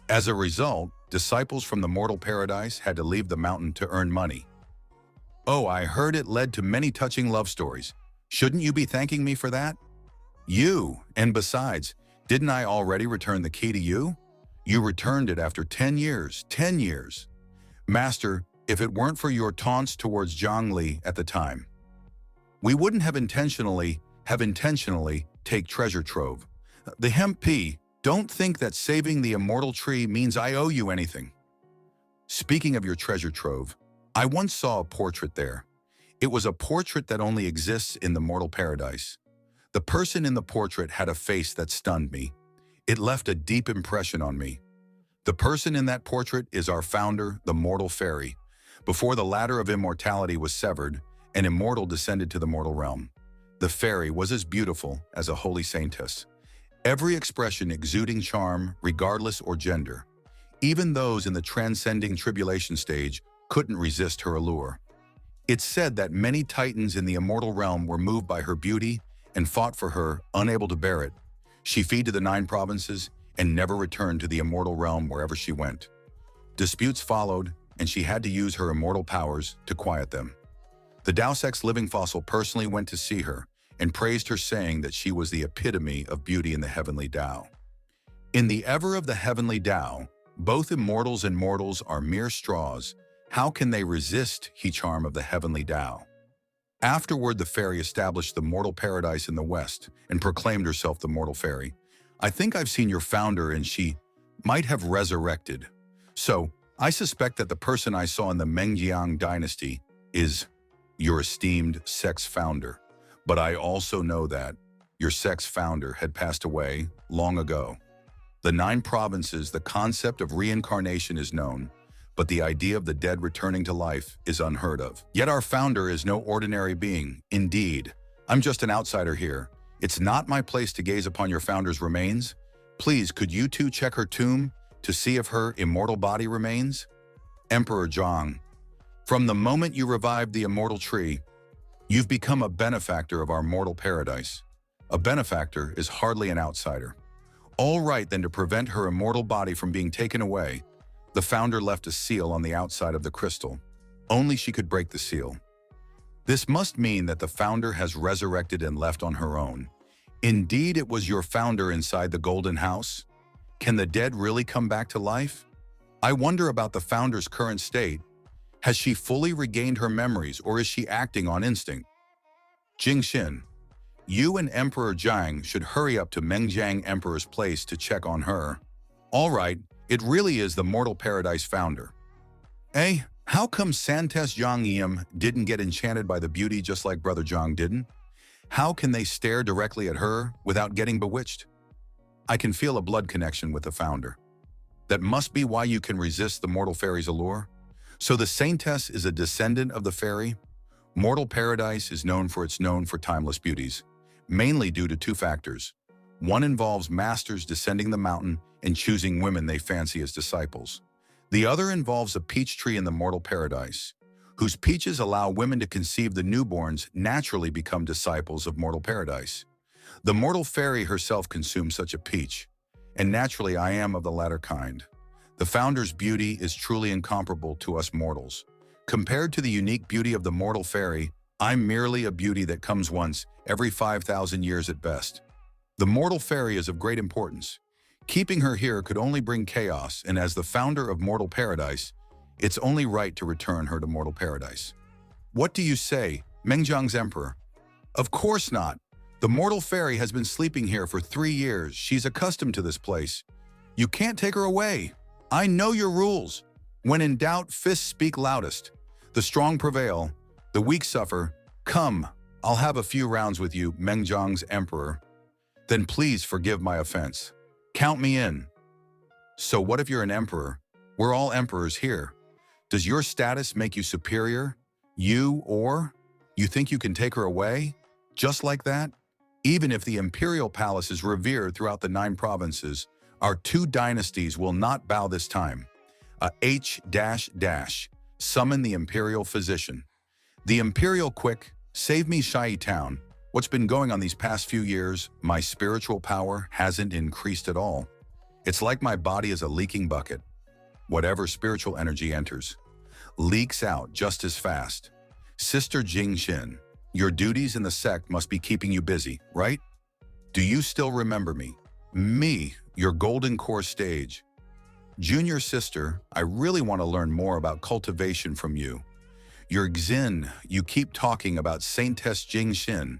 As a result, disciples from the mortal paradise had to leave the mountain to earn money. Oh, I heard it led to many touching love stories. Shouldn't you be thanking me for that? You, and besides, didn't I already return the key to you? You returned it after 10 years. 10 years. Master, if it weren't for your taunts towards Zhang Li at the time, we wouldn't have intentionally take treasure trove. The Hemp, don't think that saving the immortal tree means I owe you anything. Speaking of your treasure trove, I once saw a portrait there. It was a portrait that only exists in the mortal paradise. The person in the portrait had a face that stunned me. It left a deep impression on me. The person in that portrait is our founder, the mortal fairy. Before the ladder of immortality was severed, an immortal descended to the mortal realm. The fairy was as beautiful as a holy saintess. Every expression exuding charm, regardless or gender. Even those in the transcending tribulation stage couldn't resist her allure. It's said that many titans in the immortal realm were moved by her beauty and fought for her, unable to bear it. She fled to the 9 provinces and never returned to the immortal realm wherever she went. Disputes followed, and she had to use her immortal powers to quiet them. The Tao Sect's living fossil personally went to see her and praised her, saying that she was the epitome of beauty in the heavenly Tao. In the ever of the heavenly Tao, both immortals and mortals are mere straws. How can they resist the charm of the heavenly Tao? Afterward, the fairy established the mortal paradise in the west and proclaimed herself the mortal fairy. I think I've seen your founder, and she might have resurrected. So, I suspect that the person I saw in the Mengjiang dynasty is your esteemed sect's founder. But I also know that your sect's founder had passed away long ago. The 9 provinces, the concept of reincarnation is known, but the idea of the dead returning to life is unheard of. Yet our founder is no ordinary being. Indeed, I'm just an outsider here. It's not my place to gaze upon your founder's remains. Please, could you two check her tomb to see if her immortal body remains? Emperor Zhang, from the moment you revived the immortal tree, you've become a benefactor of our mortal paradise. A benefactor is hardly an outsider. All right, then, to prevent her immortal body from being taken away, the founder left a seal on the outside of the crystal. Only she could break the seal. This must mean that the founder has resurrected and left on her own. Indeed, it was your founder inside the golden house. Can the dead really come back to life? I wonder about the founder's current state. Has she fully regained her memories, or is she acting on instinct? Jingxin, you and Emperor Zhang should hurry up to Mengjiang Emperor's place to check on her. All right, it really is the mortal paradise founder. Eh, how come Saintess Zhang Yim didn't get enchanted by the beauty just like Brother Zhang didn't? How can they stare directly at her without getting bewitched? I can feel a blood connection with the founder. That must be why you can resist the mortal fairy's allure. So the saintess is a descendant of the fairy? Mortal paradise is known for timeless beauties, mainly due to 2 factors. One involves masters descending the mountain and choosing women they fancy as disciples. The other involves a peach tree in the mortal paradise, whose peaches allow women to conceive the newborns naturally become disciples of mortal paradise. The mortal fairy herself consumes such a peach, and naturally I am of the latter kind. The founder's beauty is truly incomparable to us mortals. Compared to the unique beauty of the mortal fairy, I'm merely a beauty that comes once every 5,000 years at best. The mortal fairy is of great importance. Keeping her here could only bring chaos, and as the founder of Mortal Paradise, it's only right to return her to Mortal Paradise. What do you say, Mengjiang's emperor? Of course not. The mortal fairy has been sleeping here for 3 years. She's accustomed to this place. You can't take her away. I know your rules. When in doubt, fists speak loudest. The strong prevail. The weak suffer. Come, I'll have a few rounds with you, Mengjiang's emperor. Then please forgive my offense. Count me in. So what if you're an emperor? We're all emperors here. Does your status make you superior? You think you can take her away? Just like that? Even if the imperial palace is revered throughout the 9 provinces, our 2 dynasties will not bow this time. Summon the imperial physician. The imperial quick, save me Shai town. What's been going on these past few years, my spiritual power hasn't increased at all. It's like my body is a leaking bucket. Whatever spiritual energy enters, leaks out just as fast. Sister Jingxin, your duties in the sect must be keeping you busy, right? Do you still remember me? Me, your golden core stage. Junior sister, I really want to learn more about cultivation from you. Your Xin, you keep talking about Saintess Jingxin.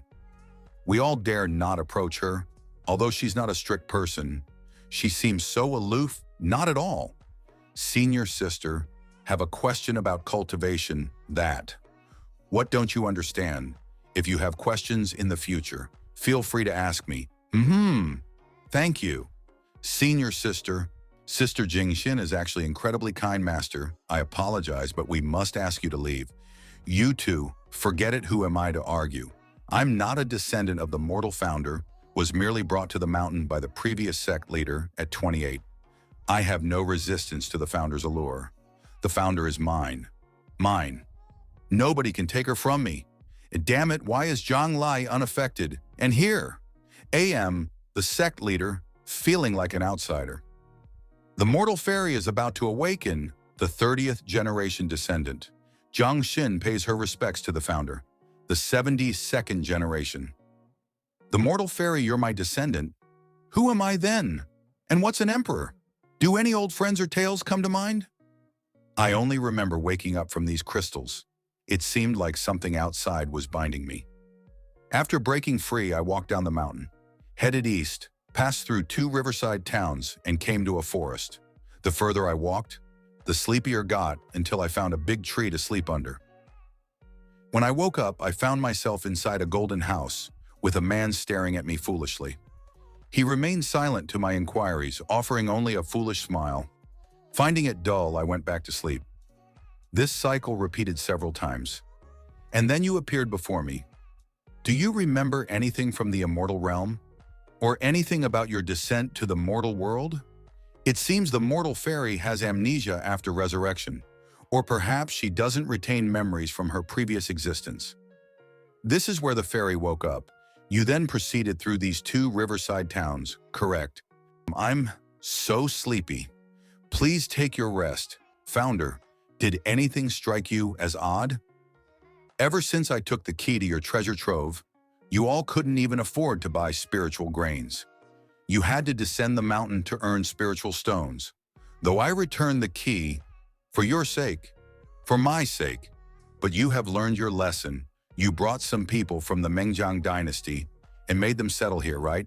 We all dare not approach her. Although she's not a strict person, she seems so aloof, not at all. Senior sister, have a question about cultivation, that. What don't you understand? If you have questions in the future, feel free to ask me. Thank you. Senior sister, Sister Jingxin is actually incredibly kind, master. I apologize, but we must ask you to leave. You two, forget it, who am I to argue? I'm not a descendant of the mortal founder, was merely brought to the mountain by the previous sect leader at 28. I have no resistance to the founder's allure. The founder is mine. Mine. Nobody can take her from me. Damn it, why is Zhang Lai unaffected? And here, AM, the sect leader, feeling like an outsider. The mortal fairy is about to awaken, the 30th generation descendant. Zhang Xin pays her respects to the founder, the 72nd generation. The mortal fairy, you're my descendant. Who am I then? And what's an emperor? Do any old friends or tales come to mind? I only remember waking up from these crystals. It seemed like something outside was binding me. After breaking free, I walked down the mountain, headed east, passed through 2 riverside towns, and came to a forest. The further I walked, the sleepier got, until I found a big tree to sleep under. When I woke up, I found myself inside a golden house, with a man staring at me foolishly. He remained silent to my inquiries, offering only a foolish smile. Finding it dull, I went back to sleep. This cycle repeated several times. And then you appeared before me. Do you remember anything from the immortal realm? Or anything about your descent to the mortal world? It seems the mortal fairy has amnesia after resurrection, or perhaps she doesn't retain memories from her previous existence. This is where the fairy woke up. You then proceeded through these 2 riverside towns, correct? I'm so sleepy. Please take your rest. Founder, did anything strike you as odd? Ever since I took the key to your treasure trove, you all couldn't even afford to buy spiritual grains. You had to descend the mountain to earn spiritual stones. Though I returned the key, for your sake, for my sake, but you have learned your lesson. You brought some people from the Mengjiang dynasty and made them settle here, right?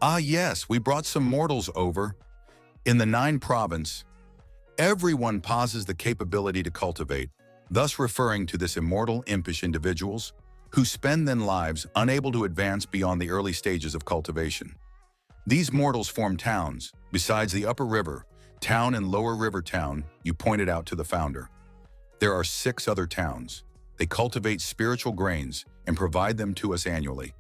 Ah yes, we brought some mortals over. In the 9 province, everyone possesses the capability to cultivate, thus referring to this immortal impish individuals who spend their lives unable to advance beyond the early stages of cultivation. These mortals form towns, besides the upper river, town and lower river town you pointed out to the founder. There are 6 other towns. They cultivate spiritual grains and provide them to us annually.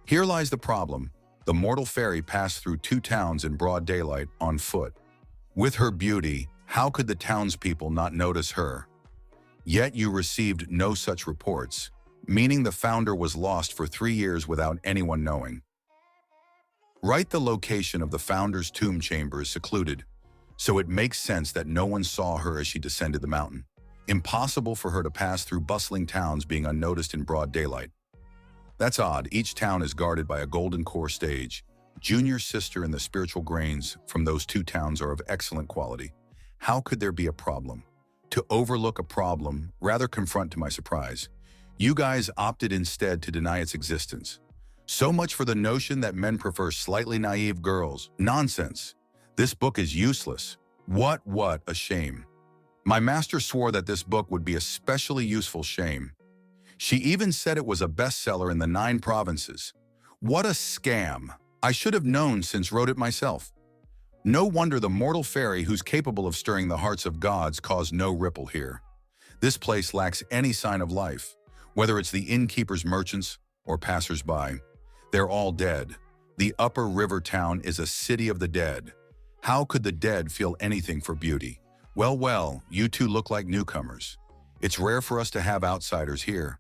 Here lies the problem. The mortal fairy passed through 2 towns in broad daylight on foot. With her beauty, how could the townspeople not notice her? Yet you received no such reports, meaning the founder was lost for 3 years without anyone knowing. Right, the location of the founder's tomb chamber is secluded, so it makes sense that no one saw her as she descended the mountain. Impossible for her to pass through bustling towns being unnoticed in broad daylight. That's odd. Each town is guarded by a golden core stage. Junior sister and the spiritual grains from those two towns are of excellent quality. How could there be a problem? To overlook a problem, rather confront to my surprise. You guys opted instead to deny its existence. So much for the notion that men prefer slightly naive girls. Nonsense. This book is useless. What a shame. My master swore that this book would be especially useful. Shame. She even said it was a bestseller in the 9 provinces. What a scam. I should have known since wrote it myself. No wonder the mortal fairy who's capable of stirring the hearts of gods caused no ripple here. This place lacks any sign of life, whether it's the innkeepers, merchants, or passers-by. They're all dead. The upper river town is a city of the dead. How could the dead feel anything for beauty? Well, you two look like newcomers. It's rare for us to have outsiders here.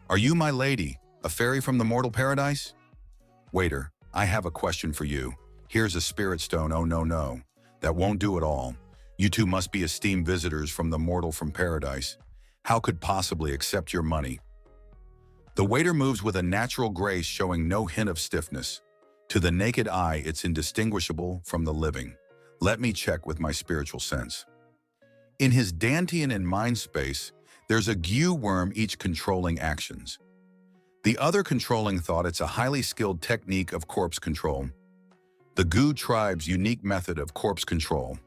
Are you my lady, a fairy from the mortal paradise? Waiter, I have a question for you. Here's a spirit stone. Oh, no. That won't do at all. You two must be esteemed visitors from the mortal from paradise. How could possibly accept your money? The waiter moves with a natural grace showing no hint of stiffness. To the naked eye, it's indistinguishable from the living. Let me check with my spiritual sense. In his Dantean and mind space, there's a goo worm each controlling actions. The other controlling thought it's a highly skilled technique of corpse control. The Goo tribe's unique method of corpse control.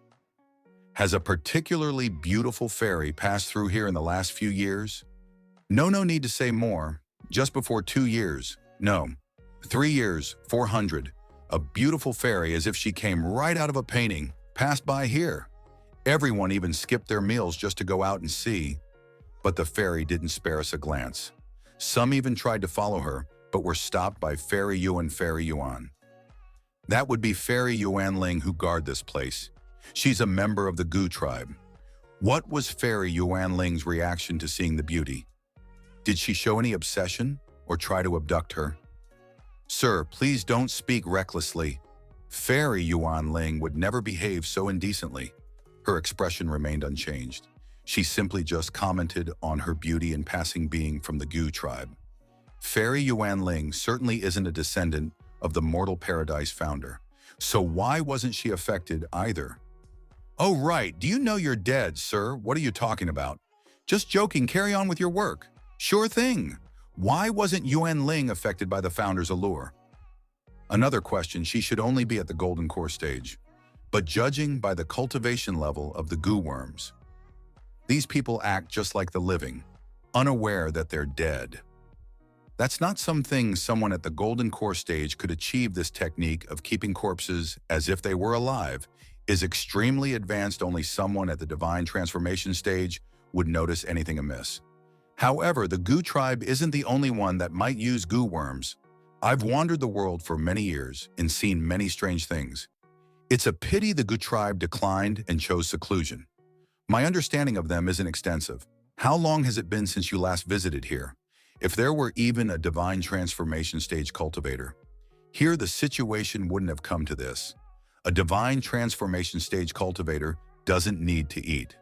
Has a particularly beautiful fairy passed through here in the last few years? No need to say more. Just before 2 years. No. 3 years, 400. A beautiful fairy as if she came right out of a painting, passed by here. Everyone even skipped their meals just to go out and see. But the fairy didn't spare us a glance. Some even tried to follow her, but were stopped by Fairy Yu and Fairy Yuan. That would be Fairy Yuan Ling who guard this place. She's a member of the Goo tribe. What was Fairy Yuan Ling's reaction to seeing the beauty? Did she show any obsession or try to abduct her? Sir, please don't speak recklessly. Fairy Yuan Ling would never behave so indecently. Her expression remained unchanged. She simply just commented on her beauty and passing being from the Goo tribe. Fairy Yuan Ling certainly isn't a descendant of the Mortal Paradise founder. So why wasn't she affected either? Oh, right. Do you know you're dead, sir? What are you talking about? Just joking. Carry on with your work. Sure thing. Why wasn't Yuan Ling affected by the founder's allure? Another question, she should only be at the golden core stage. But judging by the cultivation level of the goo worms, these people act just like the living, unaware that they're dead. That's not something someone at the golden core stage could achieve. This technique of keeping corpses as if they were alive is extremely advanced. Only someone at the divine transformation stage would notice anything amiss. However, the Goo tribe isn't the only one that might use goo worms. I've wandered the world for many years and seen many strange things. It's a pity the Goo tribe declined and chose seclusion. My understanding of them isn't extensive. How long has it been since you last visited here? If there were even a divine transformation stage cultivator, here the situation wouldn't have come to this. A divine transformation stage cultivator doesn't need to eat.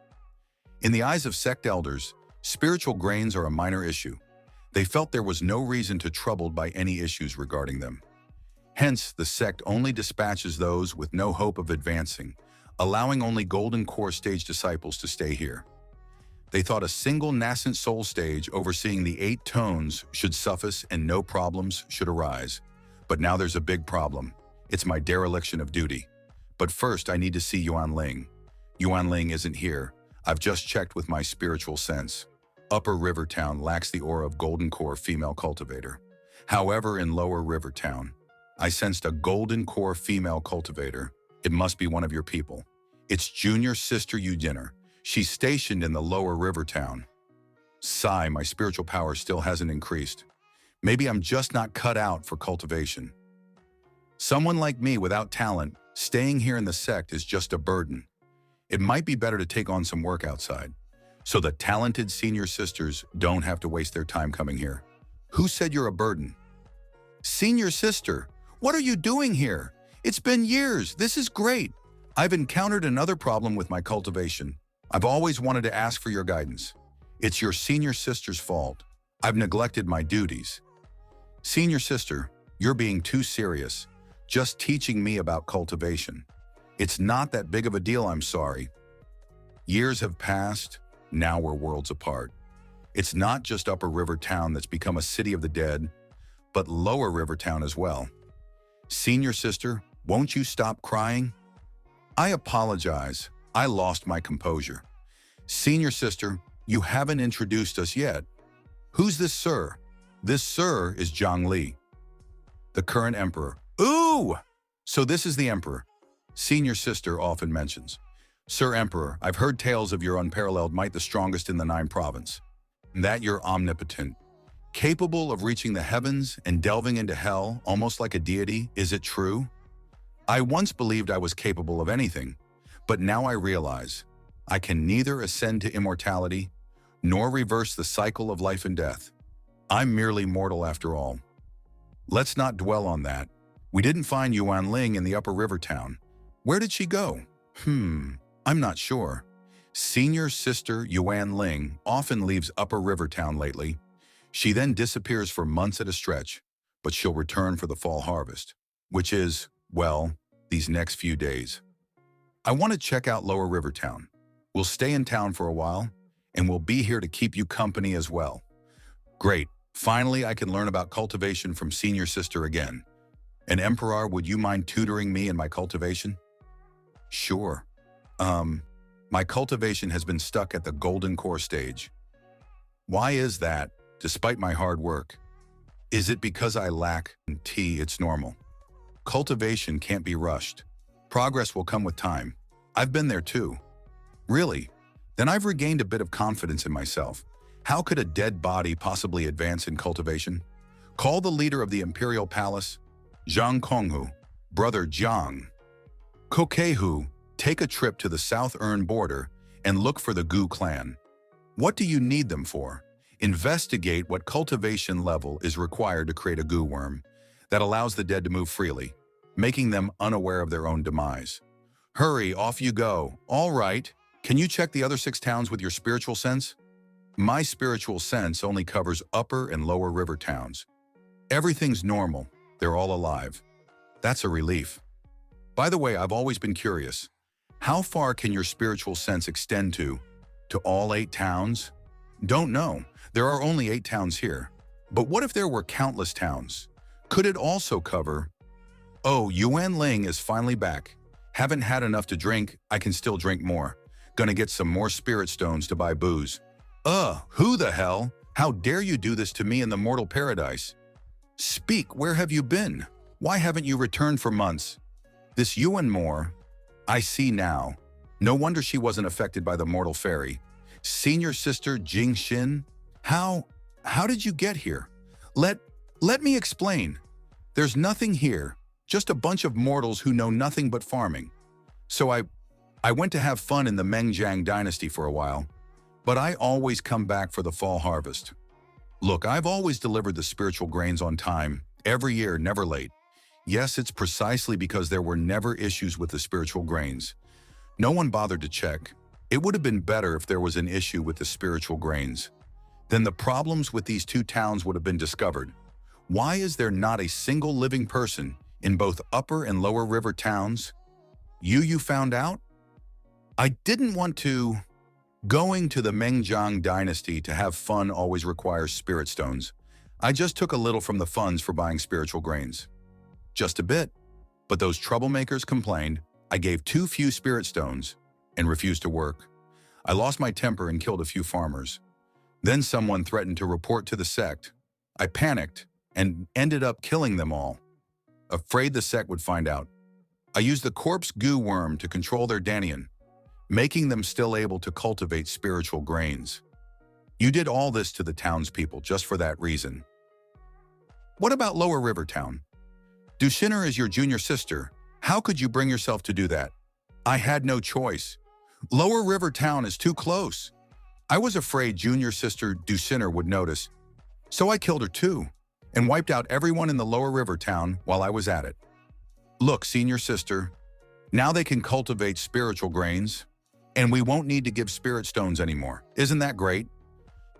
In the eyes of sect elders, spiritual grains are a minor issue. They felt there was no reason to be troubled by any issues regarding them. Hence, the sect only dispatches those with no hope of advancing, allowing only golden core stage disciples to stay here. They thought a single nascent soul stage overseeing the 8 tones should suffice and no problems should arise. But now there's a big problem. It's my dereliction of duty. But first, I need to see Yuan Ling. Yuan Ling isn't here. I've just checked with my spiritual sense. Upper River Town lacks the aura of golden core female cultivator. However, in Lower River Town, I sensed a golden core female cultivator. It must be one of your people. It's junior sister Eugenia. She's stationed in the Lower River Town. Sigh, my spiritual power still hasn't increased. Maybe I'm just not cut out for cultivation. Someone like me without talent, staying here in the sect is just a burden. It might be better to take on some work outside, so the talented senior sisters don't have to waste their time coming here. Who said you're a burden? Senior sister, what are you doing here? It's been years. This is great. I've encountered another problem with my cultivation. I've always wanted to ask for your guidance. It's your senior sister's fault. I've neglected my duties. Senior sister, you're being too serious, just teaching me about cultivation. It's not that big of a deal, I'm sorry. Years have passed, now we're worlds apart. It's not just Upper River Town that's become a city of the dead, but Lower River Town as well. Senior sister, won't you stop crying? I apologize, I lost my composure. Senior sister, you haven't introduced us yet. Who's this sir? This sir is Zhang Li, the current emperor. Ooh! So this is the emperor. Senior sister often mentions. Sir Emperor, I've heard tales of your unparalleled might, the strongest in the 9 province. And that you're omnipotent, capable of reaching the heavens and delving into hell, almost like a deity. Is it true? I once believed I was capable of anything, but now I realize I can neither ascend to immortality nor reverse the cycle of life and death. I'm merely mortal after all. Let's not dwell on that. We didn't find Yuan Ling in the Upper River Town. Where did she go? I'm not sure. Senior sister Yuan Ling often leaves Upper River Town lately. She then disappears for months at a stretch, but she'll return for the fall harvest, which is, well, these next few days. I want to check out Lower River Town. We'll stay in town for a while, and we'll be here to keep you company as well. Great. Finally, I can learn about cultivation from senior sister again. And Emperor, would you mind tutoring me in my cultivation? Sure. My cultivation has been stuck at the golden core stage. Why is that, despite my hard work? Is it because I lack tea? It's normal. Cultivation can't be rushed. Progress will come with time. I've been there too. Really? Then I've regained a bit of confidence in myself. How could a dead body possibly advance in cultivation? Call the leader of the Imperial Palace, Zhang Konghu, brother Zhang. Kokehu, take a trip to the South Ern border and look for the Gu clan. What do you need them for? Investigate what cultivation level is required to create a Gu worm that allows the dead to move freely, making them unaware of their own demise. Hurry, off you go. All right, can you check the other 6 towns with your spiritual sense? My spiritual sense only covers Upper and Lower River towns. Everything's normal. They're all alive. That's a relief. By the way, I've always been curious. How far can your spiritual sense extend to? To all 8 towns? Don't know. There are only 8 towns here. But what if there were countless towns? Could it also cover? Oh, Yuan Ling is finally back. Haven't had enough to drink. I can still drink more. Gonna get some more spirit stones to buy booze. Who the hell? How dare you do this to me in the mortal paradise? Speak, where have you been? Why haven't you returned for months? This Yuan Moore, I see now. No wonder she wasn't affected by the mortal fairy. Senior sister Jing Xin? How did you get here? Let me explain. There's nothing here, just a bunch of mortals who know nothing but farming. So I went to have fun in the Mengjiang dynasty for a while, but I always come back for the fall harvest. Look, I've always delivered the spiritual grains on time, every year, never late. Yes, it's precisely because there were never issues with the spiritual grains. No one bothered to check. It would have been better if there was an issue with the spiritual grains. Then the problems with these 2 towns would have been discovered. Why is there not a single living person in both Upper and Lower River towns? You found out? I didn't want to. Going to the Mengjiang dynasty to have fun always requires spirit stones. I just took a little from the funds for buying spiritual grains. Just a bit. But those troublemakers complained. I gave too few spirit stones and refused to work. I lost my temper and killed a few farmers. Then someone threatened to report to the sect. I panicked and ended up killing them all, afraid the sect would find out. I used the corpse goo worm to control their Danian, making them still able to cultivate spiritual grains. You did all this to the townspeople just for that reason. What about Lower River Town? Dushiner is your junior sister. How could you bring yourself to do that? I had no choice. Lower River Town is too close. I was afraid junior sister Dushiner would notice, so I killed her too, and wiped out everyone in the Lower River Town while I was at it. Look, senior sister, now they can cultivate spiritual grains. And we won't need to give spirit stones anymore. Isn't that great?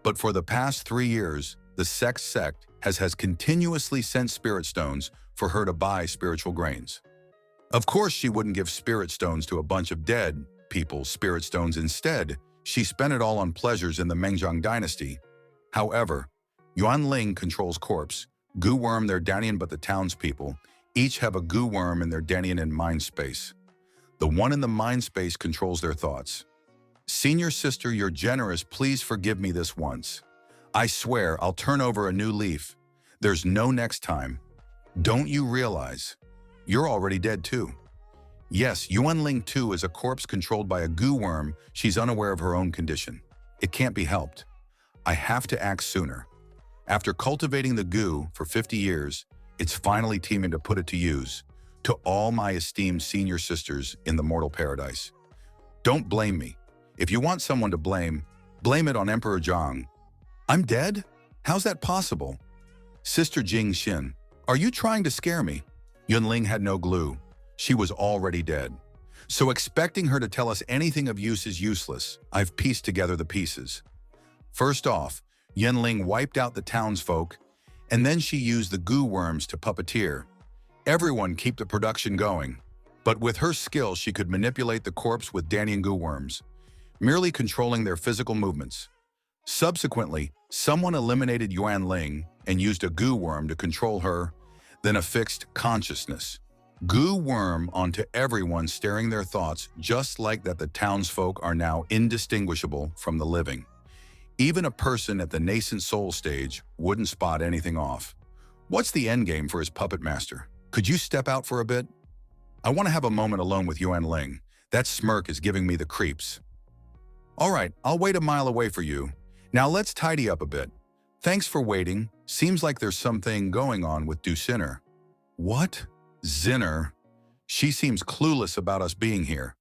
But for the past 3 years, the sex sect has continuously sent spirit stones for her to buy spiritual grains. Of course, she wouldn't give spirit stones to a bunch of dead people's spirit stones. Instead, she spent it all on pleasures in the Mengjiang dynasty. However, Yuanling controls corpse, goo worm their Danian, but the townspeople each have a goo worm in their Danian and mind space. The one in the mind space controls their thoughts. Senior sister, you're generous. Please forgive me this once. I swear I'll turn over a new leaf. There's no next time. Don't you realize? You're already dead too. Yes, Yuanling too is a corpse controlled by a goo worm. She's unaware of her own condition. It can't be helped. I have to act sooner. After cultivating the goo for 50 years, it's finally teaming to put it to use. To all my esteemed senior sisters in the mortal paradise. Don't blame me. If you want someone to blame it on Emperor Zhang. I'm dead? How's that possible? Sister Jing Xin, are you trying to scare me? Yunling had no glue. She was already dead. So expecting her to tell us anything of use is useless. I've pieced together the pieces. First off, Yunling wiped out the townsfolk, and then she used the goo worms to puppeteer. Everyone keep the production going. But with her skill, she could manipulate the corpse with Danian goo worms, merely controlling their physical movements. Subsequently, someone eliminated Yuanling and used a goo worm to control her, then affixed consciousness. Goo worm onto everyone, staring their thoughts, just like that the townsfolk are now indistinguishable from the living. Even a person at the nascent soul stage wouldn't spot anything off. What's the endgame for his puppet master? Could you step out for a bit? I want to have a moment alone with Yuanling. That smirk is giving me the creeps. All right, I'll wait a mile away for you. Now let's tidy up a bit. Thanks for waiting. Seems like there's something going on with Du Sinner. What? Zinner? She seems clueless about us being here.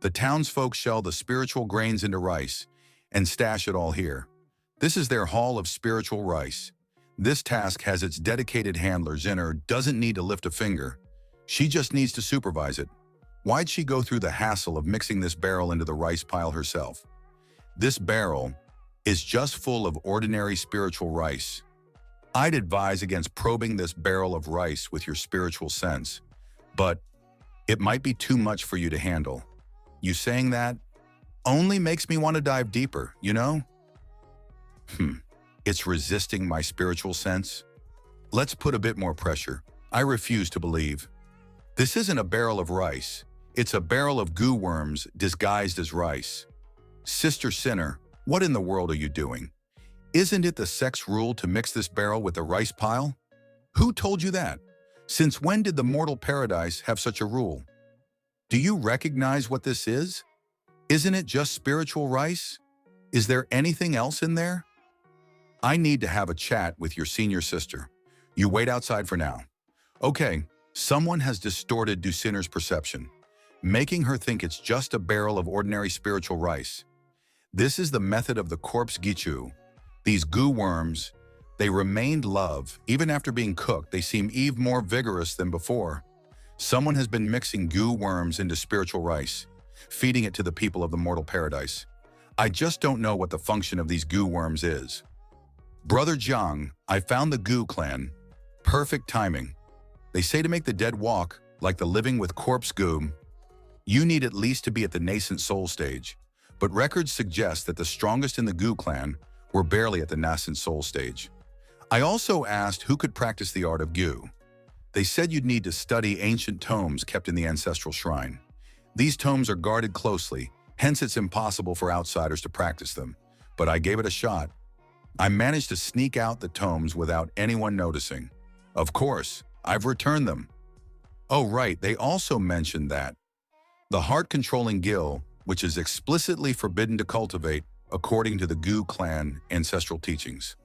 The townsfolk shell the spiritual grains into rice and stash it all here. This is their hall of spiritual rice. This task has its dedicated handler. Zinner doesn't need to lift a finger. She just needs to supervise it. Why'd she go through the hassle of mixing this barrel into the rice pile herself? This barrel is just full of ordinary spiritual rice. I'd advise against probing this barrel of rice with your spiritual sense, but it might be too much for you to handle. You saying that only makes me want to dive deeper, you know? It's resisting my spiritual sense. Let's put a bit more pressure. I refuse to believe. This isn't a barrel of rice. It's a barrel of goo worms disguised as rice. Sister Sinner, what in the world are you doing? Isn't it the sex rule to mix this barrel with the rice pile? Who told you that? Since when did the mortal paradise have such a rule? Do you recognize what this is? Isn't it just spiritual rice? Is there anything else in there? I need to have a chat with your senior sister. You wait outside for now. Okay, someone has distorted Du Sinner's perception, making her think it's just a barrel of ordinary spiritual rice. This is the method of the corpse Gichu. These goo worms, they remained love. Even after being cooked, they seem even more vigorous than before. Someone has been mixing goo worms into spiritual rice, feeding it to the people of the mortal paradise. I just don't know what the function of these goo worms is. Brother Jiang, I found the goo clan. Perfect timing. They say to make the dead walk, like the living with corpse goo, you need at least to be at the nascent soul stage. But records suggest that the strongest in the goo clan were barely at the nascent soul stage. I also asked who could practice the art of goo. They said you'd need to study ancient tomes kept in the ancestral shrine. These tomes are guarded closely, hence it's impossible for outsiders to practice them. But I gave it a shot. I managed to sneak out the tomes without anyone noticing. Of course, I've returned them. Oh right, they also mentioned that the heart-controlling gill, which is explicitly forbidden to cultivate according to the Goo clan ancestral teachings,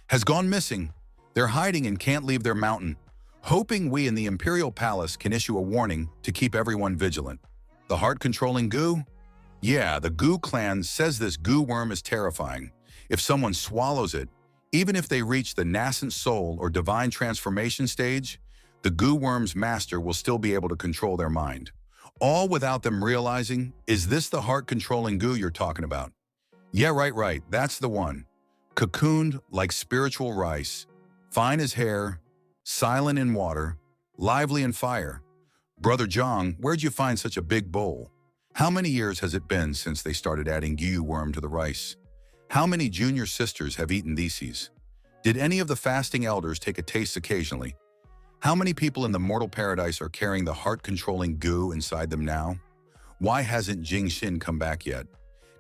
has gone missing. They're hiding and can't leave their mountain, hoping we in the Imperial Palace can issue a warning to keep everyone vigilant. The heart-controlling goo? Yeah, the Goo clan says this goo worm is terrifying. If someone swallows it, even if they reach the nascent soul or divine transformation stage, the goo worm's master will still be able to control their mind. All without them realizing, is this the heart-controlling goo you're talking about? Yeah, right, that's the one. Cocooned like spiritual rice, fine as hair, silent in water, lively in fire. Brother Zhang, where'd you find such a big bowl? How many years has it been since they started adding gyu worm to the rice? How many junior sisters have eaten these? Did any of the fasting elders take a taste occasionally? How many people in the mortal paradise are carrying the heart-controlling goo inside them now? Why hasn't Jing Xin come back yet?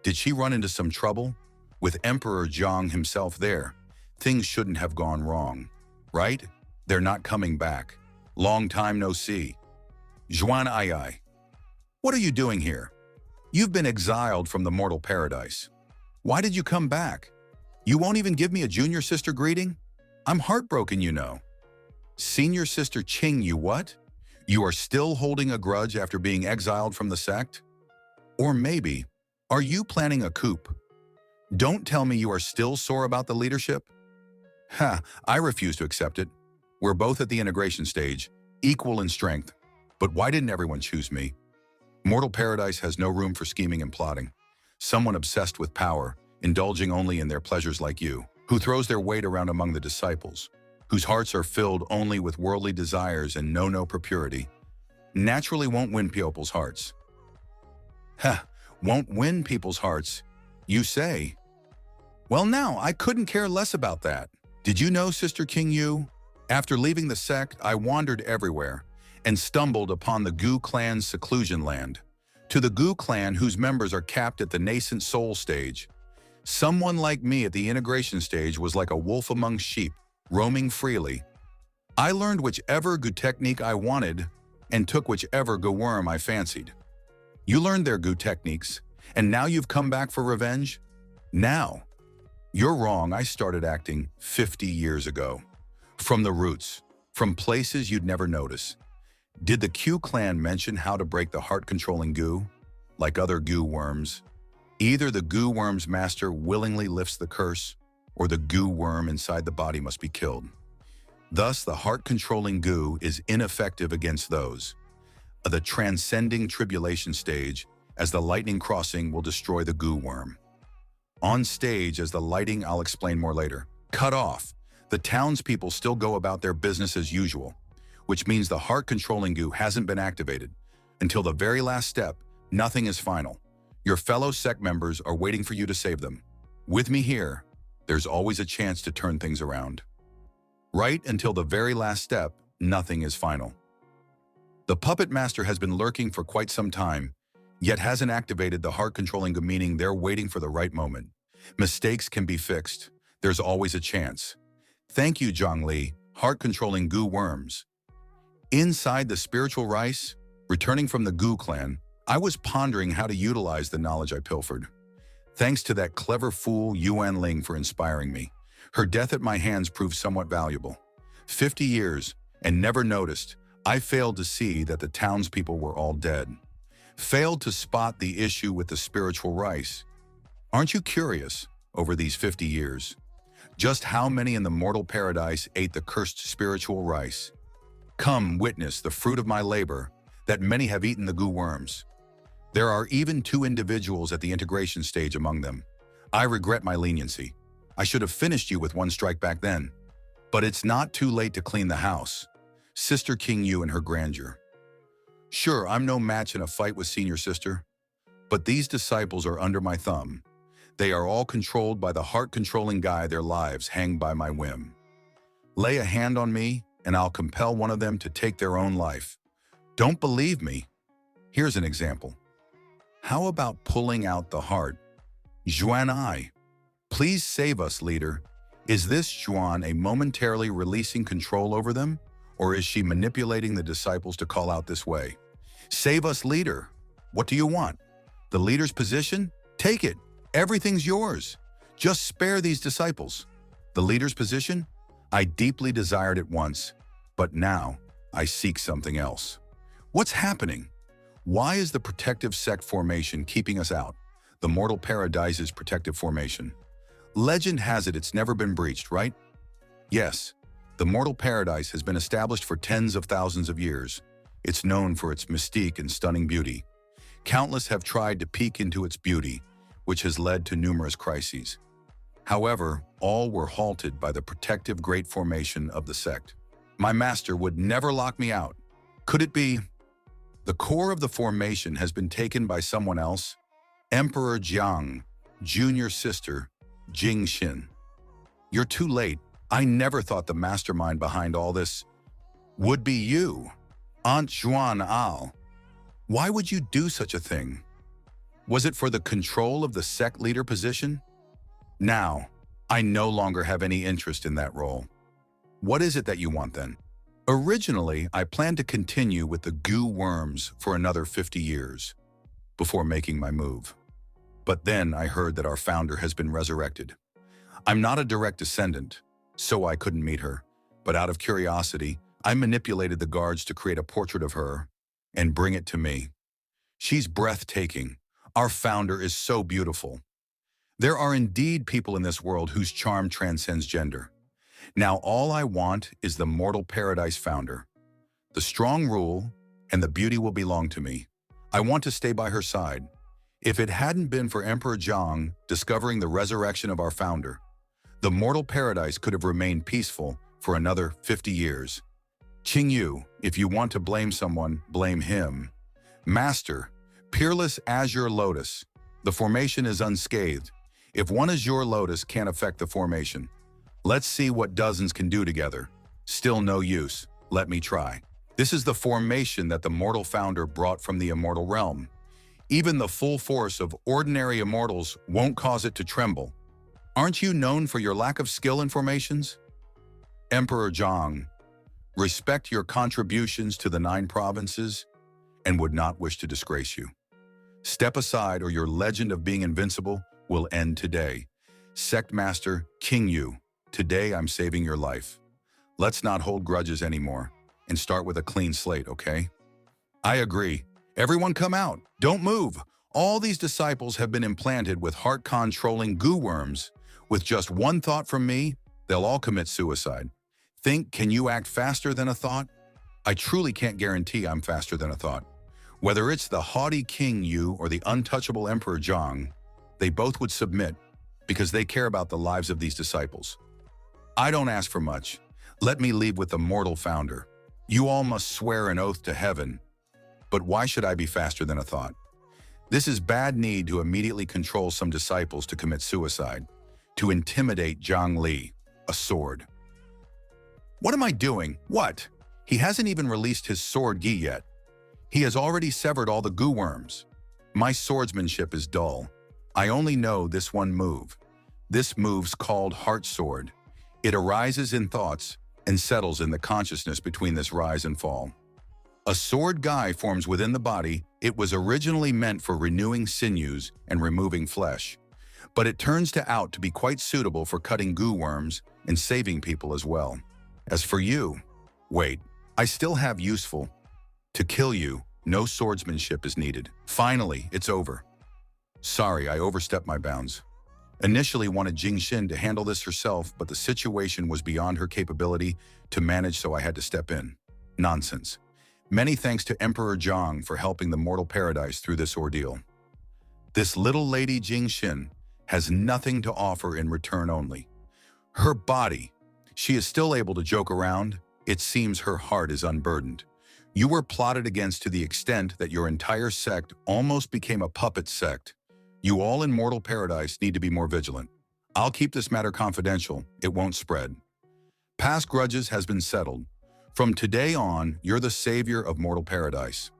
Did she run into some trouble? With Emperor Zhang himself there, things shouldn't have gone wrong, right? They're not coming back. Long time no see. Zhuan Ai. What are you doing here? You've been exiled from the mortal paradise. Why did you come back? You won't even give me a junior sister greeting? I'm heartbroken, you know. Senior sister Qing, you what? You are still holding a grudge after being exiled from the sect? Or maybe, are you planning a coup? Don't tell me you are still sore about the leadership? I refuse to accept it. We're both at the integration stage, equal in strength. But why didn't everyone choose me? Mortal paradise has no room for scheming and plotting. Someone obsessed with power, indulging only in their pleasures like you, who throws their weight around among the disciples, whose hearts are filled only with worldly desires and know no purity, naturally won't win people's hearts. Won't win people's hearts, you say? Well now, I couldn't care less about that. Did you know, Sister King Yu? After leaving the sect, I wandered everywhere and stumbled upon the Gu clan's seclusion land. To the Gu clan, whose members are capped at the nascent soul stage, someone like me at the integration stage was like a wolf among sheep, roaming freely. I learned whichever Gu technique I wanted and took whichever Gu worm I fancied. You learned their Gu techniques, and now you've come back for revenge? Now. You're wrong, I started acting 50 years ago. From the roots, from places you'd never notice. Did the Q clan mention how to break the heart-controlling Gu? Like other Gu worms, either the Gu worm's master willingly lifts the curse, or the Gu worm inside the body must be killed. Thus, the heart-controlling Gu is ineffective against those. The transcending tribulation stage, as the lightning crossing will destroy the Gu worm. On stage, as the lighting I'll explain more later, cut off, the townspeople still go about their business as usual, which means the heart-controlling Gu hasn't been activated. Until the very last step, nothing is final. Your fellow sect members are waiting for you to save them. With me here, there's always a chance to turn things around. Right until the very last step, nothing is final. The puppet master has been lurking for quite some time, yet hasn't activated the heart-controlling Gu, meaning they're waiting for the right moment. Mistakes can be fixed. There's always a chance. Thank you, Zhongli, heart-controlling Gu worms. Inside the spiritual rice, returning from the Gu clan, I was pondering how to utilize the knowledge I pilfered. Thanks to that clever fool Yuan Ling for inspiring me. Her death at my hands proved somewhat valuable. 50 years, and never noticed, I failed to see that the townspeople were all dead. Failed to spot the issue with the spiritual rice. Aren't you curious, over these 50 years, just how many in the mortal paradise ate the cursed spiritual rice? Come witness the fruit of my labor, that many have eaten the Gu worms. There are even 2 individuals at the integration stage among them. I regret my leniency. I should have finished you with 1 strike back then. But it's not too late to clean the house. Sister King Yu and her grandeur. Sure, I'm no match in a fight with senior sister, but these disciples are under my thumb. They are all controlled by the heart-controlling guy. Their lives hang by my whim. Lay a hand on me, and I'll compel one of them to take their own life. Don't believe me? Here's an example. How about pulling out the heart? Zhuan Ai, please save us, leader. Is this Zhuan a momentarily releasing control over them? Or is she manipulating the disciples to call out this way? Save us, leader. What do you want? The leader's position? Take it. Everything's yours. Just spare these disciples. The leader's position? I deeply desired it once, but now I seek something else. What's happening? Why is the protective sect formation keeping us out? The mortal paradise's protective formation. Legend has it it's never been breached, right? Yes. The mortal paradise has been established for tens of thousands of years. It's known for its mystique and stunning beauty. Countless have tried to peek into its beauty, which has led to numerous crises. However, all were halted by the protective Great Formation of the sect. My master would never lock me out. Could it be? The core of the formation has been taken by someone else? Emperor Jiang, junior sister, Jing Xin. You're too late. I never thought the mastermind behind all this would be you, Aunt Juan Al. Why would you do such a thing? Was it for the control of the sect leader position? Now, I no longer have any interest in that role. What is it that you want then? Originally, I planned to continue with the goo worms for another 50 years before making my move. But then I heard that our founder has been resurrected. I'm not a direct descendant, so I couldn't meet her. But out of curiosity, I manipulated the guards to create a portrait of her and bring it to me. She's breathtaking. Our founder is so beautiful. There are indeed people in this world whose charm transcends gender. Now all I want is the mortal paradise founder. The strong rule and the beauty will belong to me. I want to stay by her side. If it hadn't been for Emperor Zhang discovering the resurrection of our founder, the mortal paradise could have remained peaceful for another 50 years. Qingyu, if you want to blame someone, blame him. Master, peerless azure lotus. The formation is unscathed. If one azure lotus can't affect the formation, let's see what dozens can do together. Still no use. Let me try. This is the formation that the mortal founder brought from the immortal realm. Even the full force of ordinary immortals won't cause it to tremble. Aren't you known for your lack of skill in formations? Emperor Zhang, respect your contributions to the 9 provinces and would not wish to disgrace you. Step aside or your legend of being invincible will end today. Sect Master Qingyu, today I'm saving your life. Let's not hold grudges anymore and start with a clean slate, okay? I agree. Everyone come out. Don't move. All these disciples have been implanted with heart-controlling goo worms. With just one thought from me, they'll all commit suicide. Think, can you act faster than a thought? I truly can't guarantee I'm faster than a thought. Whether it's the haughty King Yu or the untouchable Emperor Zhang, they both would submit because they care about the lives of these disciples. I don't ask for much. Let me leave with the mortal founder. You all must swear an oath to heaven. But why should I be faster than a thought? This is bad need to immediately control some disciples to commit suicide, to intimidate Zhang Li, a sword. What am I doing? What? He hasn't even released his sword gi yet. He has already severed all the goo worms. My swordsmanship is dull. I only know this one move. This move's called Heart Sword. It arises in thoughts and settles in the consciousness between this rise and fall. A sword guy forms within the body. It was originally meant for renewing sinews and removing flesh, but it turns out to be quite suitable for cutting goo worms and saving people as well. As for you, wait, I still have useful. To kill you, no swordsmanship is needed. Finally, it's over. Sorry, I overstepped my bounds. Initially wanted Jing Xin to handle this herself, but the situation was beyond her capability to manage, so I had to step in. Nonsense. Many thanks to Emperor Zhang for helping the mortal paradise through this ordeal. This little lady Jing Xin has nothing to offer in return only. Her body. She is still able to joke around. It seems her heart is unburdened. You were plotted against to the extent that your entire sect almost became a puppet sect. You all in mortal paradise need to be more vigilant. I'll keep this matter confidential. It won't spread. Past grudges has been settled. From today on, you're the savior of mortal paradise.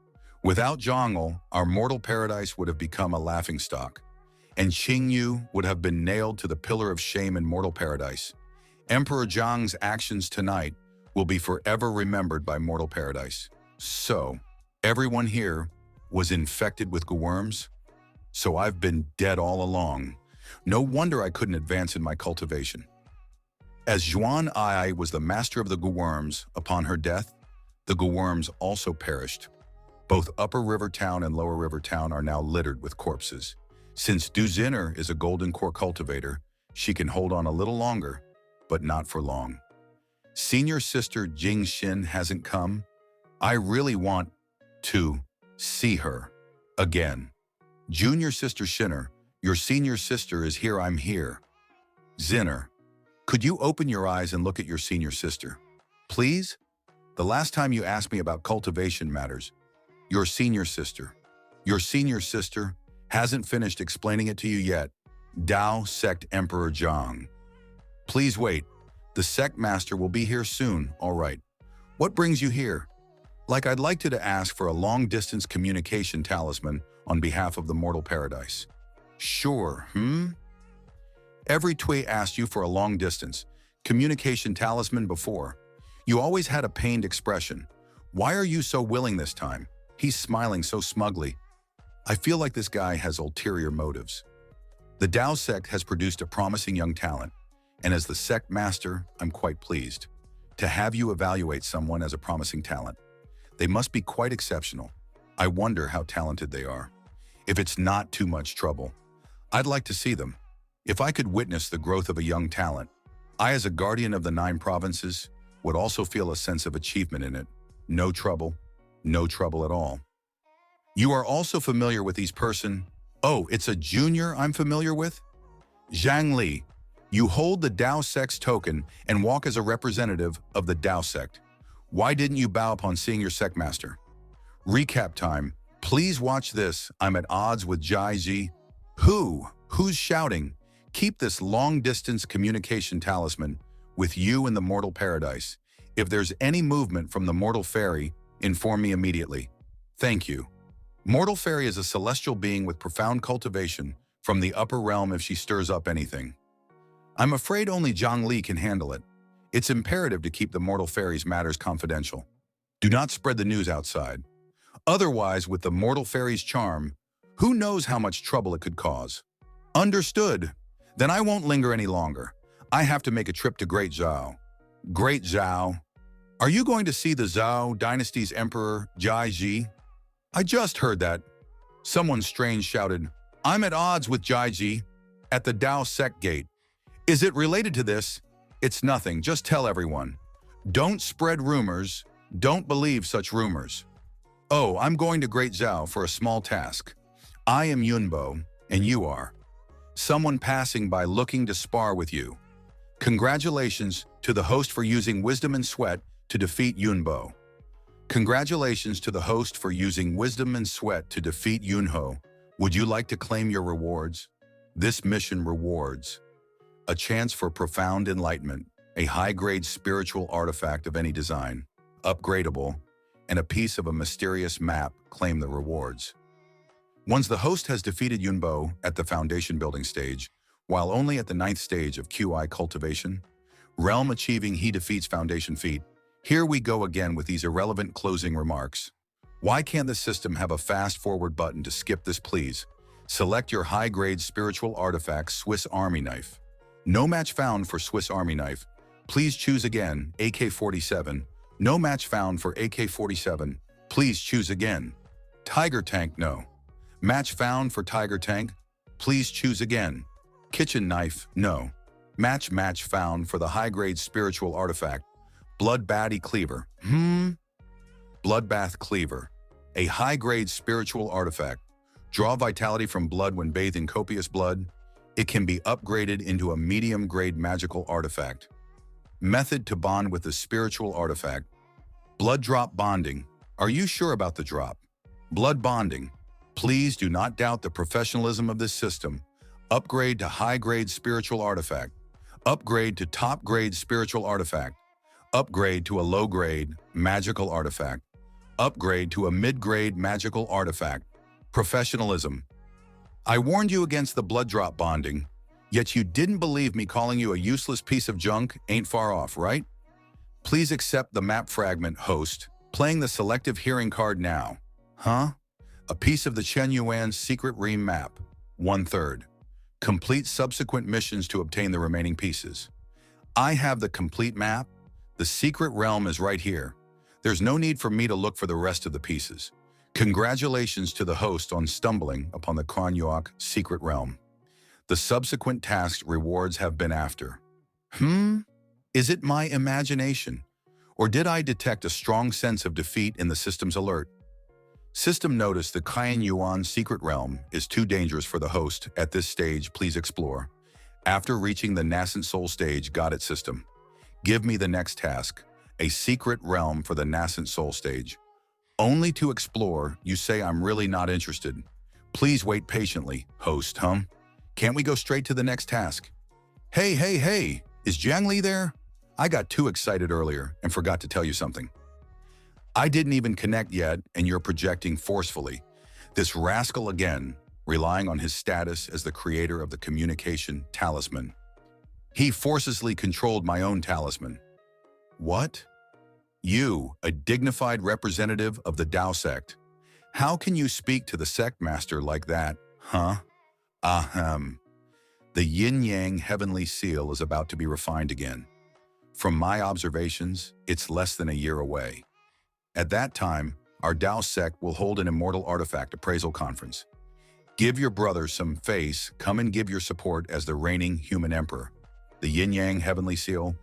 Without Zhang'e, our mortal paradise would have become a laughingstock, and Qingyu would have been nailed to the pillar of shame in mortal paradise. Emperor Zhang's actions tonight will be forever remembered by mortal paradise. So, everyone here was infected with worms? So I've been dead all along. No wonder I couldn't advance in my cultivation. As Xuan Ai was the master of the worms, upon her death, the worms also perished. Both Upper River Town and Lower River Town are now littered with corpses. Since Du Zinner is a golden core cultivator, she can hold on a little longer, but not for long. Senior sister Jing Xin hasn't come. I really want to see her again. Junior sister Shinner, your senior sister is here, I'm here. Zinner, could you open your eyes and look at your senior sister? Please? The last time you asked me about cultivation matters, your senior sister hasn't finished explaining it to you yet. Dao Sect Emperor Zhang. Please wait. The sect master will be here soon, all right. What brings you here? I'd like to ask for a long-distance communication talisman on behalf of the mortal paradise. Sure, Every Tui asked you for a long-distance communication talisman before. You always had a pained expression. Why are you so willing this time? He's smiling so smugly. I feel like this guy has ulterior motives. The Dao sect has produced a promising young talent, and as the sect master, I'm quite pleased to have you evaluate someone as a promising talent. They must be quite exceptional. I wonder how talented they are. If it's not too much trouble, I'd like to see them. If I could witness the growth of a young talent, I, as a guardian of the 9 provinces, would also feel a sense of achievement in it. No trouble at all. You are also familiar with these person. Oh, it's a junior I'm familiar with? Zhang Li, you hold the Dao sect's token and walk as a representative of the Dao sect. Why didn't you bow upon seeing your sect master? Recap time. Please watch this. I'm at odds with Jai Ji. Who's shouting? Keep this long-distance communication talisman with you in the mortal paradise. If there's any movement from the mortal fairy, inform me immediately. Thank you. Mortal fairy is a celestial being with profound cultivation from the upper realm if she stirs up anything. I'm afraid only Zhang Li can handle it. It's imperative to keep the mortal fairy's matters confidential. Do not spread the news outside. Otherwise, with the mortal fairy's charm, who knows how much trouble it could cause? Understood. Then I won't linger any longer. I have to make a trip to Great Zhao. Great Zhao? Are you going to see the Zhao dynasty's emperor, Jai Ji? I just heard that. Someone strange shouted, I'm at odds with Jai Ji at the Dao sect gate. Is it related to this? It's nothing, just tell everyone. Don't spread rumors, don't believe such rumors. Oh, I'm going to Great Zhao for a small task. I am Yunbo, and you are. Someone passing by looking to spar with you. Congratulations to the host for using wisdom and sweat to defeat Yunbo. Congratulations to the host for using wisdom and sweat to defeat Yunho. Would you like to claim your rewards? This mission rewards a chance for profound enlightenment, a high-grade spiritual artifact of any design, upgradable, and a piece of a mysterious map. Claim the rewards. Once the host has defeated Yunbo at the foundation building stage, while only at the 9th stage of QI cultivation, realm achieving he defeats foundation feat. Here we go again with these irrelevant closing remarks. Why can't the system have a fast-forward button to skip this, please? Select your high-grade spiritual artifact, Swiss Army Knife. No match found for Swiss Army Knife. Please choose again, AK-47. No match found for AK-47. Please choose again. Tiger Tank, no. Match found for Tiger Tank. Please choose again. Kitchen Knife, no. Match found for the high-grade spiritual artifact. Bloodbath Cleaver. Bloodbath Cleaver. A high-grade spiritual artifact. Draw vitality from blood when bathed in copious blood. It can be upgraded into a medium-grade magical artifact. Method to bond with the spiritual artifact. Blood drop bonding. Are you sure about the drop? Blood bonding. Please do not doubt the professionalism of this system. Upgrade to high-grade spiritual artifact. Upgrade to top-grade spiritual artifact. Upgrade to a low-grade magical artifact. Upgrade to a mid-grade magical artifact. Professionalism. I warned you against the blood drop bonding, yet you didn't believe me. Calling you a useless piece of junk ain't far off, right? Please accept the map fragment, host. Playing the selective hearing card now. Huh? A piece of the Chen Yuan's secret ream map. 1/3. Complete subsequent missions to obtain the remaining pieces. I have the complete map. The secret realm is right here. There's no need for me to look for the rest of the pieces. Congratulations to the host on stumbling upon the Kronyuak secret realm. The subsequent tasks rewards have been after. Is it my imagination? Or did I detect a strong sense of defeat in the system's alert? System noticed the Kyan Yuan secret realm is too dangerous for the host. At this stage, please explore. After reaching the nascent soul stage, got it system. Give me the next task, a secret realm for the nascent soul stage. Only to explore, you say I'm really not interested. Please wait patiently, host, Can't we go straight to the next task? Hey, is Jiang Li there? I got too excited earlier and forgot to tell you something. I didn't even connect yet and you're projecting forcefully. This rascal again, relying on his status as the creator of the communication talisman. He forcibly controlled my own talisman. What? You, a dignified representative of the Tao sect. How can you speak to the sect master like that, huh? Ahem. The yin-yang heavenly seal is about to be refined again. From my observations, it's less than a year away. At that time, our Tao sect will hold an immortal artifact appraisal conference. Give your brother some face, come and give your support as the reigning human emperor. The yin-yang heavenly seal?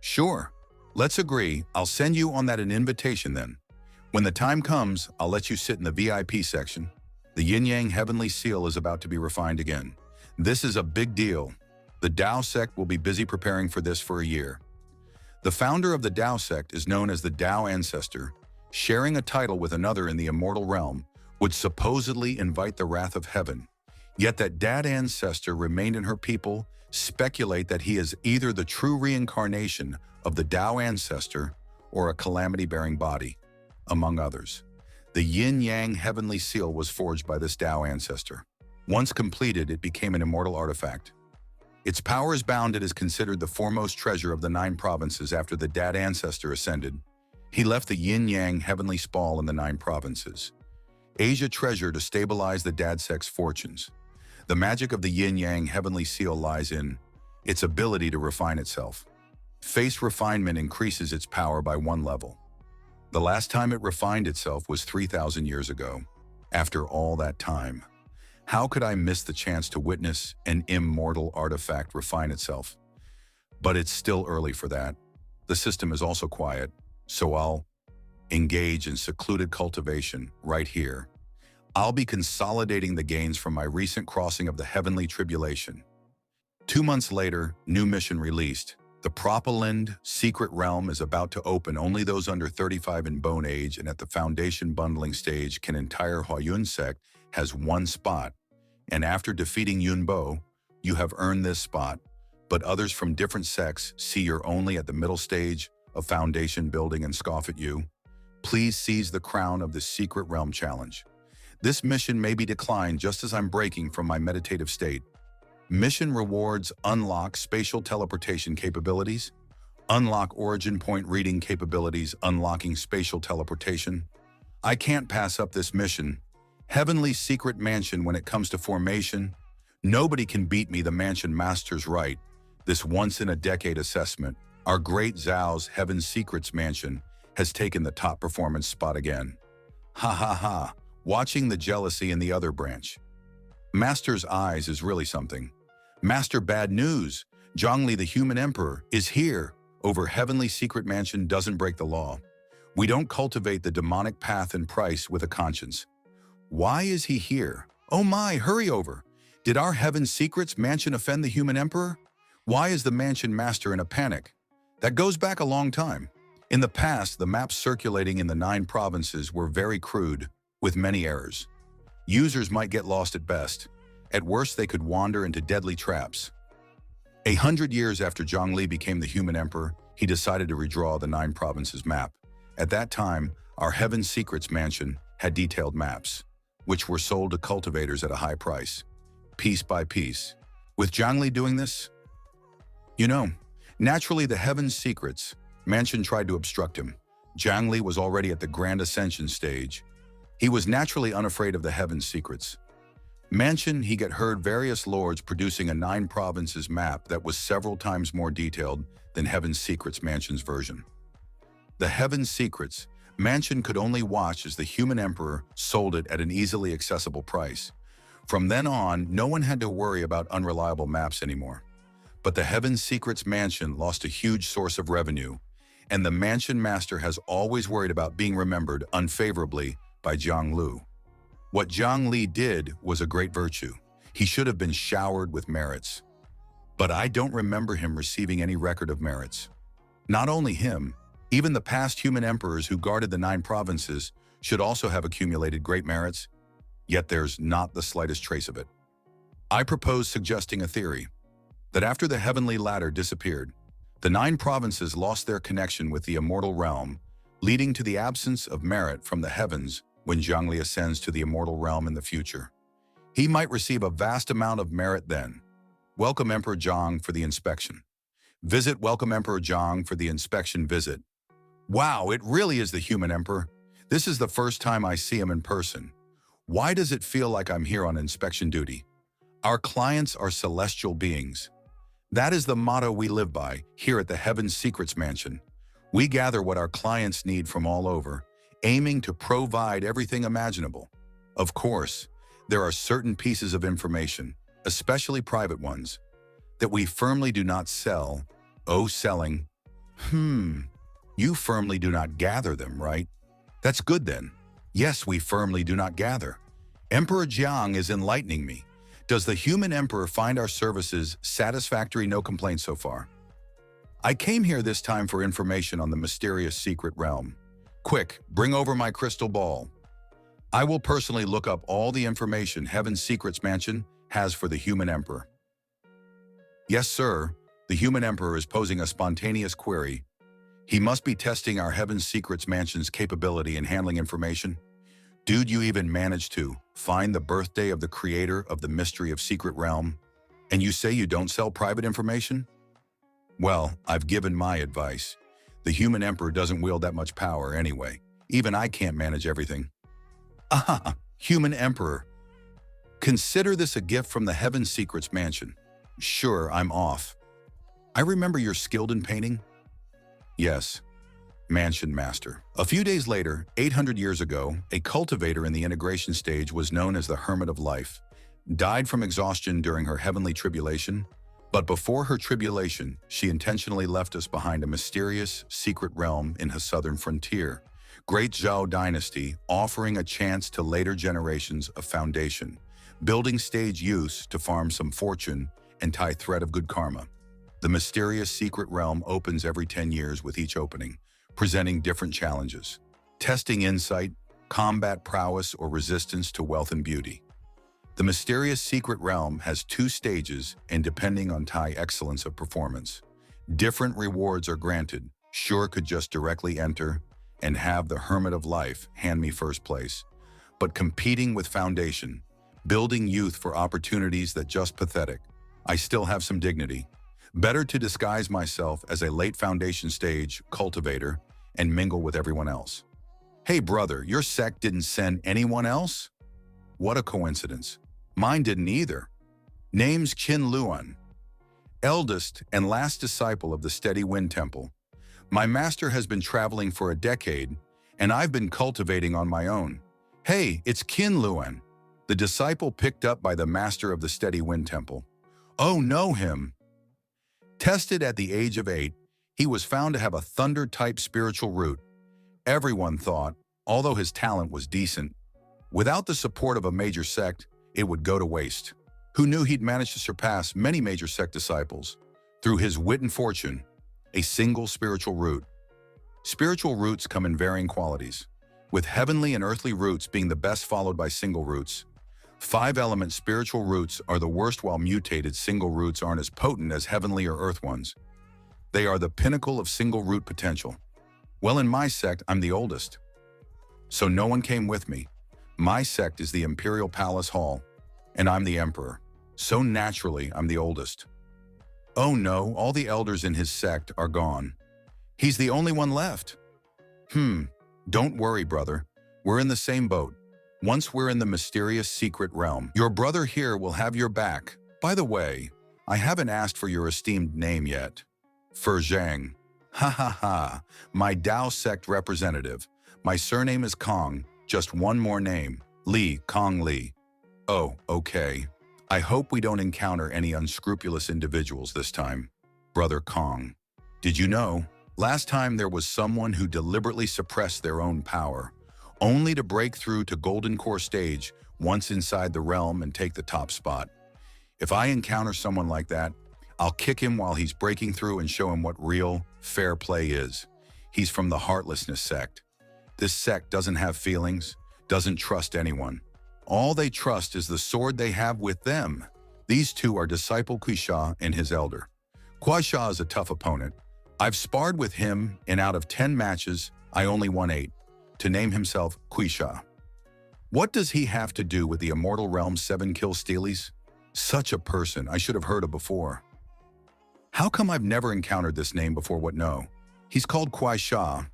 Sure. Let's agree, I'll send you on that an invitation then. When the time comes, I'll let you sit in the VIP section. The yin-yang heavenly seal is about to be refined again. This is a big deal. The Tao sect will be busy preparing for this for a year. The founder of the Tao sect is known as the Tao ancestor. Sharing a title with another in the immortal realm would supposedly invite the wrath of heaven. Yet that Dad ancestor remained in her people, speculate that he is either the true reincarnation of the Tao ancestor or a calamity-bearing body, among others. The yin-yang heavenly seal was forged by this Tao ancestor. Once completed, it became an immortal artifact. Its power is bound. It is considered the foremost treasure of the 9 provinces after the Dad ancestor ascended. He left the yin-yang heavenly spall in the 9 provinces. Asia treasure to stabilize the Dad sect's fortunes. The magic of the yin-yang heavenly seal lies in its ability to refine itself. Face refinement increases its power by 1 level. The last time it refined itself was 3,000 years ago. After all that time, how could I miss the chance to witness an immortal artifact refine itself? But it's still early for that. The system is also quiet, so I'll engage in secluded cultivation right here. I'll be consolidating the gains from my recent crossing of the heavenly tribulation. 2 months later, new mission released. The Propelland secret realm is about to open. Only those under 35 in bone age and at the foundation bundling stage can entire Huayun sect has 1 spot. And after defeating Yunbo, you have earned this spot. But others from different sects see you're only at the middle stage of foundation building and scoff at you. Please seize the crown of the secret realm challenge. This mission may be declined just as I'm breaking from my meditative state. Mission rewards: unlock spatial teleportation capabilities, unlock origin point reading capabilities, unlocking spatial teleportation. I can't pass up this mission. Heavenly secret mansion. When it comes to formation, nobody can beat me. The mansion master's right. This once-in-a-decade assessment, our great Zhao's Heaven Secrets mansion, has taken the top performance spot again. Ha ha ha, watching the jealousy in the other branch. Master's eyes is really something. Master, bad news. Zhongli, the human emperor, is here. Over Heavenly Secret Mansion doesn't break the law. We don't cultivate the demonic path and price with a conscience. Why is he here? Oh my, hurry over. Did our Heaven Secrets Mansion offend the human emperor? Why is the mansion master in a panic? That goes back a long time. In the past, the maps circulating in the 9 provinces were very crude, with many errors. Users might get lost at best. At worst, they could wander into deadly traps. 100 years after Zhongli became the human emperor, he decided to redraw the 9 provinces map. At that time, our Heaven Secrets Mansion had detailed maps, which were sold to cultivators at a high price, piece by piece. With Zhongli doing this, naturally the Heaven Secrets Mansion tried to obstruct him. Zhongli was already at the Grand Ascension stage. He was naturally unafraid of the Heaven Secrets Mansion. He had heard various lords producing a 9 provinces map that was several times more detailed than Heaven Secrets Mansion's version. The Heaven Secrets Mansion could only watch as the human emperor sold it at an easily accessible price. From then on, no one had to worry about unreliable maps anymore. But the Heaven Secrets Mansion lost a huge source of revenue, and the mansion master has always worried about being remembered unfavorably by Zhang Lu. What Zhang Li did was a great virtue. He should have been showered with merits. But I don't remember him receiving any record of merits. Not only him, even the past human emperors who guarded the 9 provinces should also have accumulated great merits, yet there's not the slightest trace of it. I propose suggesting a theory that after the heavenly ladder disappeared, the 9 provinces lost their connection with the immortal realm, leading to the absence of merit from the heavens when Zhangli ascends to the immortal realm in the future. He might receive a vast amount of merit then. Welcome Emperor Zhang for the inspection. Visit Welcome Emperor Zhang for the inspection visit. Wow, it really is the human emperor. This is the first time I see him in person. Why does it feel like I'm here on inspection duty? Our clients are celestial beings. That is the motto we live by here at the Heaven Secrets Mansion. We gather what our clients need from all over, aiming to provide everything imaginable. Of course, there are certain pieces of information, especially private ones, that we firmly do not sell. Oh, selling. You firmly do not gather them, right? That's good then. Yes, we firmly do not gather. Emperor Jiang is enlightening me. Does the human emperor find our services satisfactory? No complaints so far. I came here this time for information on the mysterious secret realm. Quick, bring over my crystal ball. I will personally look up all the information Heaven's Secrets Mansion has for the human emperor. Yes, sir. The human emperor is posing a spontaneous query. He must be testing our Heaven's Secrets Mansion's capability in handling information. Dude, you even managed to find the birthday of the creator of the mystery of secret realm, and you say you don't sell private information? Well, I've given my advice. The human emperor doesn't wield that much power anyway. Even I can't manage everything. Human emperor. Consider this a gift from the Heaven Secrets Mansion. Sure, I'm off. I remember you're skilled in painting? Yes. Mansion Master. A few days later, 800 years ago, a cultivator in the integration stage was known as the Hermit of Life, died from exhaustion during her heavenly tribulation, but before her tribulation, she intentionally left us behind a mysterious, secret realm in her southern frontier, Great Zhao Dynasty, offering a chance to later generations of foundation, building stage use to farm some fortune and tie thread of good karma. The mysterious secret realm opens every 10 years with each opening, presenting different challenges, testing insight, combat prowess, or resistance to wealth and beauty. The mysterious secret realm has 2 stages, and depending on Thai excellence of performance, different rewards are granted. Sure could just directly enter and have the Hermit of Life hand me first place, but competing with foundation, building youth for opportunities that just pathetic. I still have some dignity. Better to disguise myself as a late foundation stage cultivator and mingle with everyone else. Hey brother, your sect didn't send anyone else? What a coincidence. Mine didn't either. Name's Qin Luan, eldest and last disciple of the Steady Wind Temple. My master has been traveling for a decade, and I've been cultivating on my own. Hey, it's Qin Luan, the disciple picked up by the master of the Steady Wind Temple. Oh, know him. Tested at the age of 8, he was found to have a thunder-type spiritual root. Everyone thought, although his talent was decent, without the support of a major sect, it would go to waste. Who knew he'd managed to surpass many major sect disciples through his wit and fortune, a single spiritual root. Spiritual roots come in varying qualities, with heavenly and earthly roots being the best, followed by single roots. 5-element spiritual roots are the worst, while mutated single roots aren't as potent as heavenly or earth ones. They are the pinnacle of single root potential. Well, in my sect, I'm the oldest. So no one came with me. My sect is the Imperial Palace Hall, and I'm the Emperor. So naturally, I'm the oldest. Oh no, all the elders in his sect are gone. He's the only one left. Don't worry, brother. We're in the same boat. Once we're in the mysterious secret realm, your brother here will have your back. By the way, I haven't asked for your esteemed name yet. Fer Zhang. My Dao sect representative. My surname is Kong. Just one more name. Li, Kong Li. Oh, okay. I hope we don't encounter any unscrupulous individuals this time. Brother Kong. Did you know? Last time there was someone who deliberately suppressed their own power, only to break through to Golden Core stage once inside the realm and take the top spot. If I encounter someone like that, I'll kick him while he's breaking through and show him what real, fair play is. He's from the Heartlessness sect. This sect doesn't have feelings, doesn't trust anyone. All they trust is the sword they have with them. These two are disciple Quisha and his elder. Quisha is a tough opponent. I've sparred with him, and out of 10 matches, I only won 8. To name himself Quisha. What does he have to do with the Immortal Realm's 7-kill steelies? Such a person I should have heard of before. How come I've never encountered this name before? What no? He's called Quisha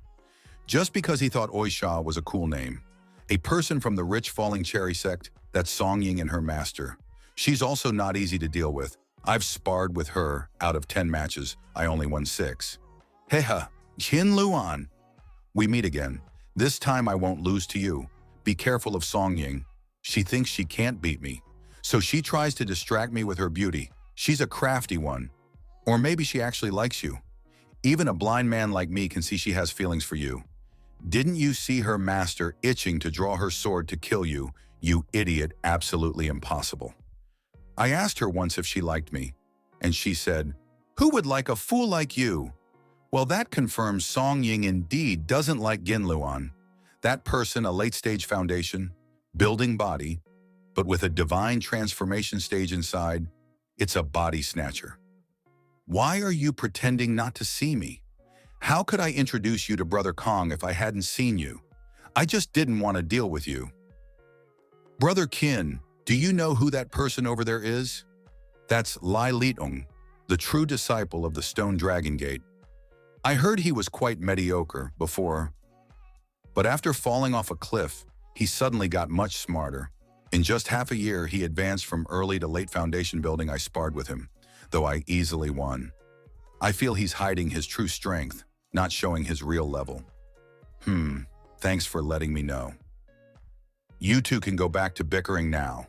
just because he thought Oisha was a cool name. A person from the rich Falling Cherry sect, that's Song Ying and her master. She's also not easy to deal with. I've sparred with her. Out of 10 matches, I only won 6. Heha, Qin Luan. We meet again. This time I won't lose to you. Be careful of Song Ying. She thinks she can't beat me, so she tries to distract me with her beauty. She's a crafty one. Or maybe she actually likes you. Even a blind man like me can see she has feelings for you. Didn't you see her master itching to draw her sword to kill you? You idiot, absolutely impossible. I asked her once if she liked me, and she said, "Who would like a fool like you?" Well, that confirms Song Ying indeed doesn't like Qin Luan. That person, a late-stage foundation, building body, but with a divine transformation stage inside, it's a body snatcher. Why are you pretending not to see me? How could I introduce you to Brother Kong if I hadn't seen you? I just didn't want to deal with you. Brother Qin, do you know who that person over there is? That's Lai Litung, the true disciple of the Stone Dragon Gate. I heard he was quite mediocre before, but after falling off a cliff, he suddenly got much smarter. In just half a year, he advanced from early to late foundation building. I sparred with him, though I easily won. I feel he's hiding his true strength, not showing his real level. Thanks for letting me know. You two can go back to bickering now.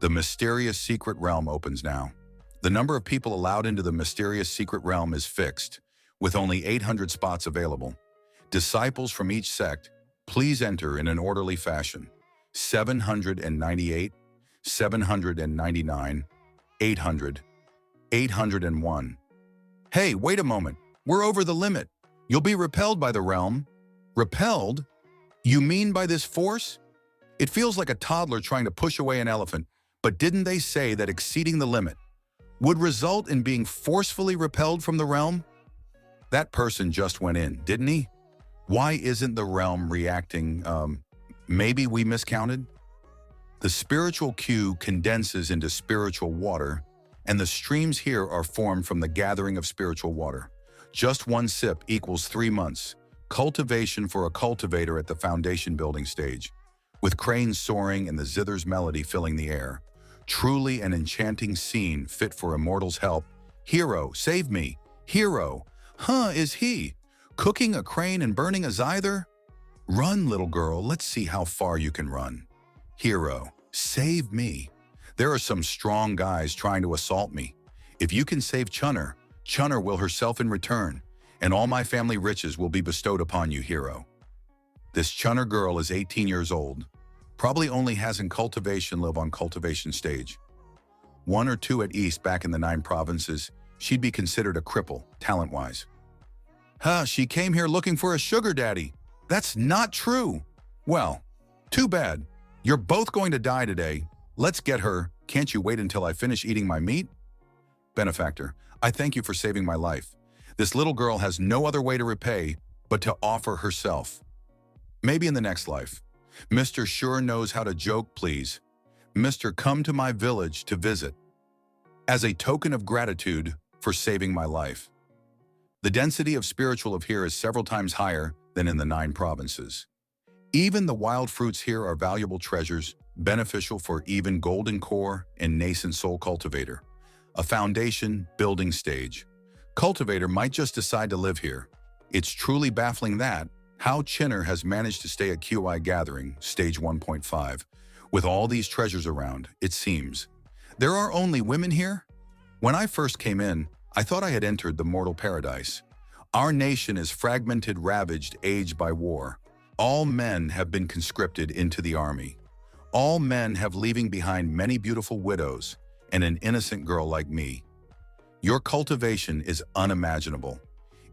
The mysterious secret realm opens now. The number of people allowed into the mysterious secret realm is fixed, with only 800 spots available. Disciples from each sect, please enter in an orderly fashion. 798, 799, 800, 801. Hey, wait a moment. We're over the limit. You'll be repelled by the realm. Repelled? You mean by this force? It feels like a toddler trying to push away an elephant, but didn't they say that exceeding the limit would result in being forcefully repelled from the realm? That person just went in, didn't he? Why isn't the realm reacting? Maybe we miscounted? The spiritual Q condenses into spiritual water, and the streams here are formed from the gathering of spiritual water. Just one sip equals 3 months. Cultivation for a cultivator at the foundation building stage. With cranes soaring and the zither's melody filling the air. Truly an enchanting scene fit for immortals' help. Hero, save me. Hero. Is he? Cooking a crane and burning a zither? Run, little girl, let's see how far you can run. Hero, save me. There are some strong guys trying to assault me. If you can save Chunner, Chunner will herself in return, and all my family riches will be bestowed upon you, hero. This Chunner girl is 18 years old. Probably only has in cultivation live on cultivation stage. 1 or 2 at East back in the 9 provinces, she'd be considered a cripple, talent-wise. She came here looking for a sugar daddy. That's not true. Well, too bad. You're both going to die today. Let's get her. Can't you wait until I finish eating my meat? Benefactor, I thank you for saving my life. This little girl has no other way to repay but to offer herself. Maybe in the next life. Mr. Sure knows how to joke, please. Mr. Come to my village to visit. As a token of gratitude for saving my life. The density of spiritual of here is several times higher than in the 9 provinces. Even the wild fruits here are valuable treasures, beneficial for even golden core and nascent soul cultivator. A foundation building stage. Cultivator might just decide to live here. It's truly baffling that how Chinner has managed to stay at QI Gathering, stage 1.5, with all these treasures around, it seems. There are only women here? When I first came in, I thought I had entered the mortal paradise. Our nation is fragmented, ravaged, aged by war. All men have been conscripted into the army. All men have leaving behind many beautiful widows and an innocent girl like me. Your cultivation is unimaginable,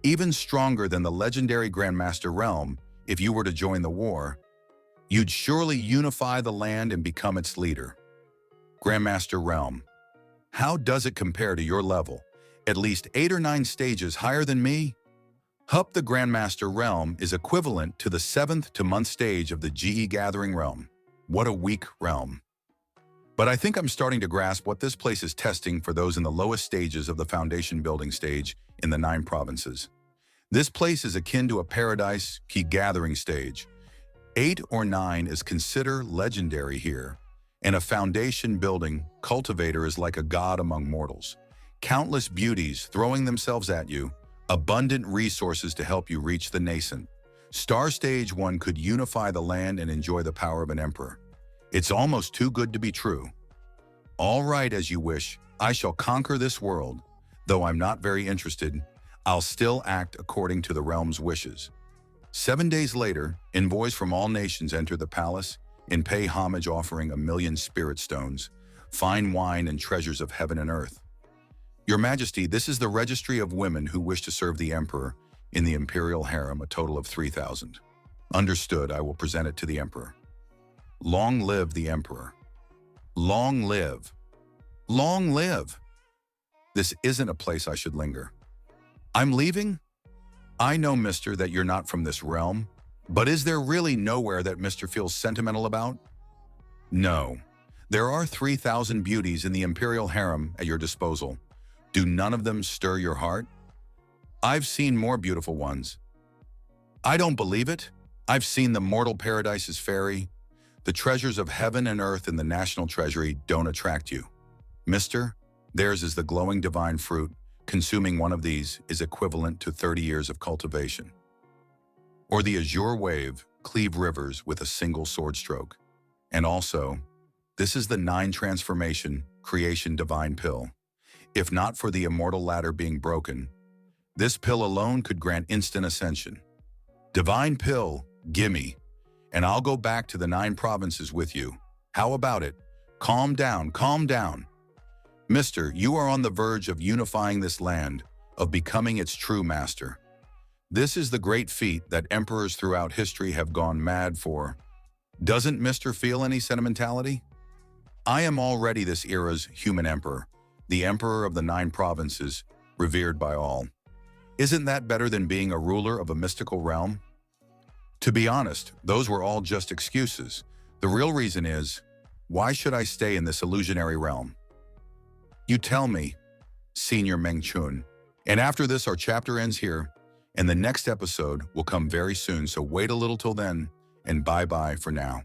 even stronger than the legendary Grandmaster realm. If you were to join the war, you'd surely unify the land and become its leader. Grandmaster realm. How does it compare to your level? At least 8 or 9 stages higher than me? Hup, the Grandmaster realm is equivalent to the 7th to month stage of the GE Gathering realm. What a weak realm. But I think I'm starting to grasp what this place is testing for those in the lowest stages of the foundation building stage in the 9 provinces. This place is akin to a paradise key gathering stage. 8 or 9 is considered legendary here, and a foundation building cultivator is like a god among mortals. Countless beauties throwing themselves at you, abundant resources to help you reach the nascent. Star Stage 1 could unify the land and enjoy the power of an emperor. It's almost too good to be true. All right, as you wish, I shall conquer this world. Though I'm not very interested, I'll still act according to the realm's wishes. 7 days later, envoys from all nations enter the palace and pay homage, offering 1,000,000 spirit stones, fine wine, and treasures of heaven and earth. Your Majesty, this is the registry of women who wish to serve the emperor in the imperial harem, a total of 3,000. Understood, I will present it to the emperor. Long live the emperor. Long live. Long live. This isn't a place I should linger. I'm leaving? I know, mister, that you're not from this realm, but is there really nowhere that mister feels sentimental about? No. There are 3,000 beauties in the imperial harem at your disposal. Do none of them stir your heart? I've seen more beautiful ones. I don't believe it. I've seen the mortal paradise's fairy. The treasures of heaven and earth in the national treasury don't attract you. Mister, theirs is the glowing divine fruit. Consuming one of these is equivalent to 30 years of cultivation. Or the azure wave, cleave rivers with a single sword stroke. And also, this is the 9 transformation, creation divine pill. If not for the immortal ladder being broken, this pill alone could grant instant ascension. Divine pill, gimme, and I'll go back to the 9 provinces with you. How about it? Calm down, calm down. Mister, you are on the verge of unifying this land, of becoming its true master. This is the great feat that emperors throughout history have gone mad for. Doesn't Mister feel any sentimentality? I am already this era's human emperor, the emperor of the 9 provinces, revered by all. Isn't that better than being a ruler of a mystical realm? To be honest, those were all just excuses. The real reason is, why should I stay in this illusionary realm? You tell me, Senior Meng Chun. And after this, our chapter ends here, and the next episode will come very soon, so wait a little till then, and bye-bye for now.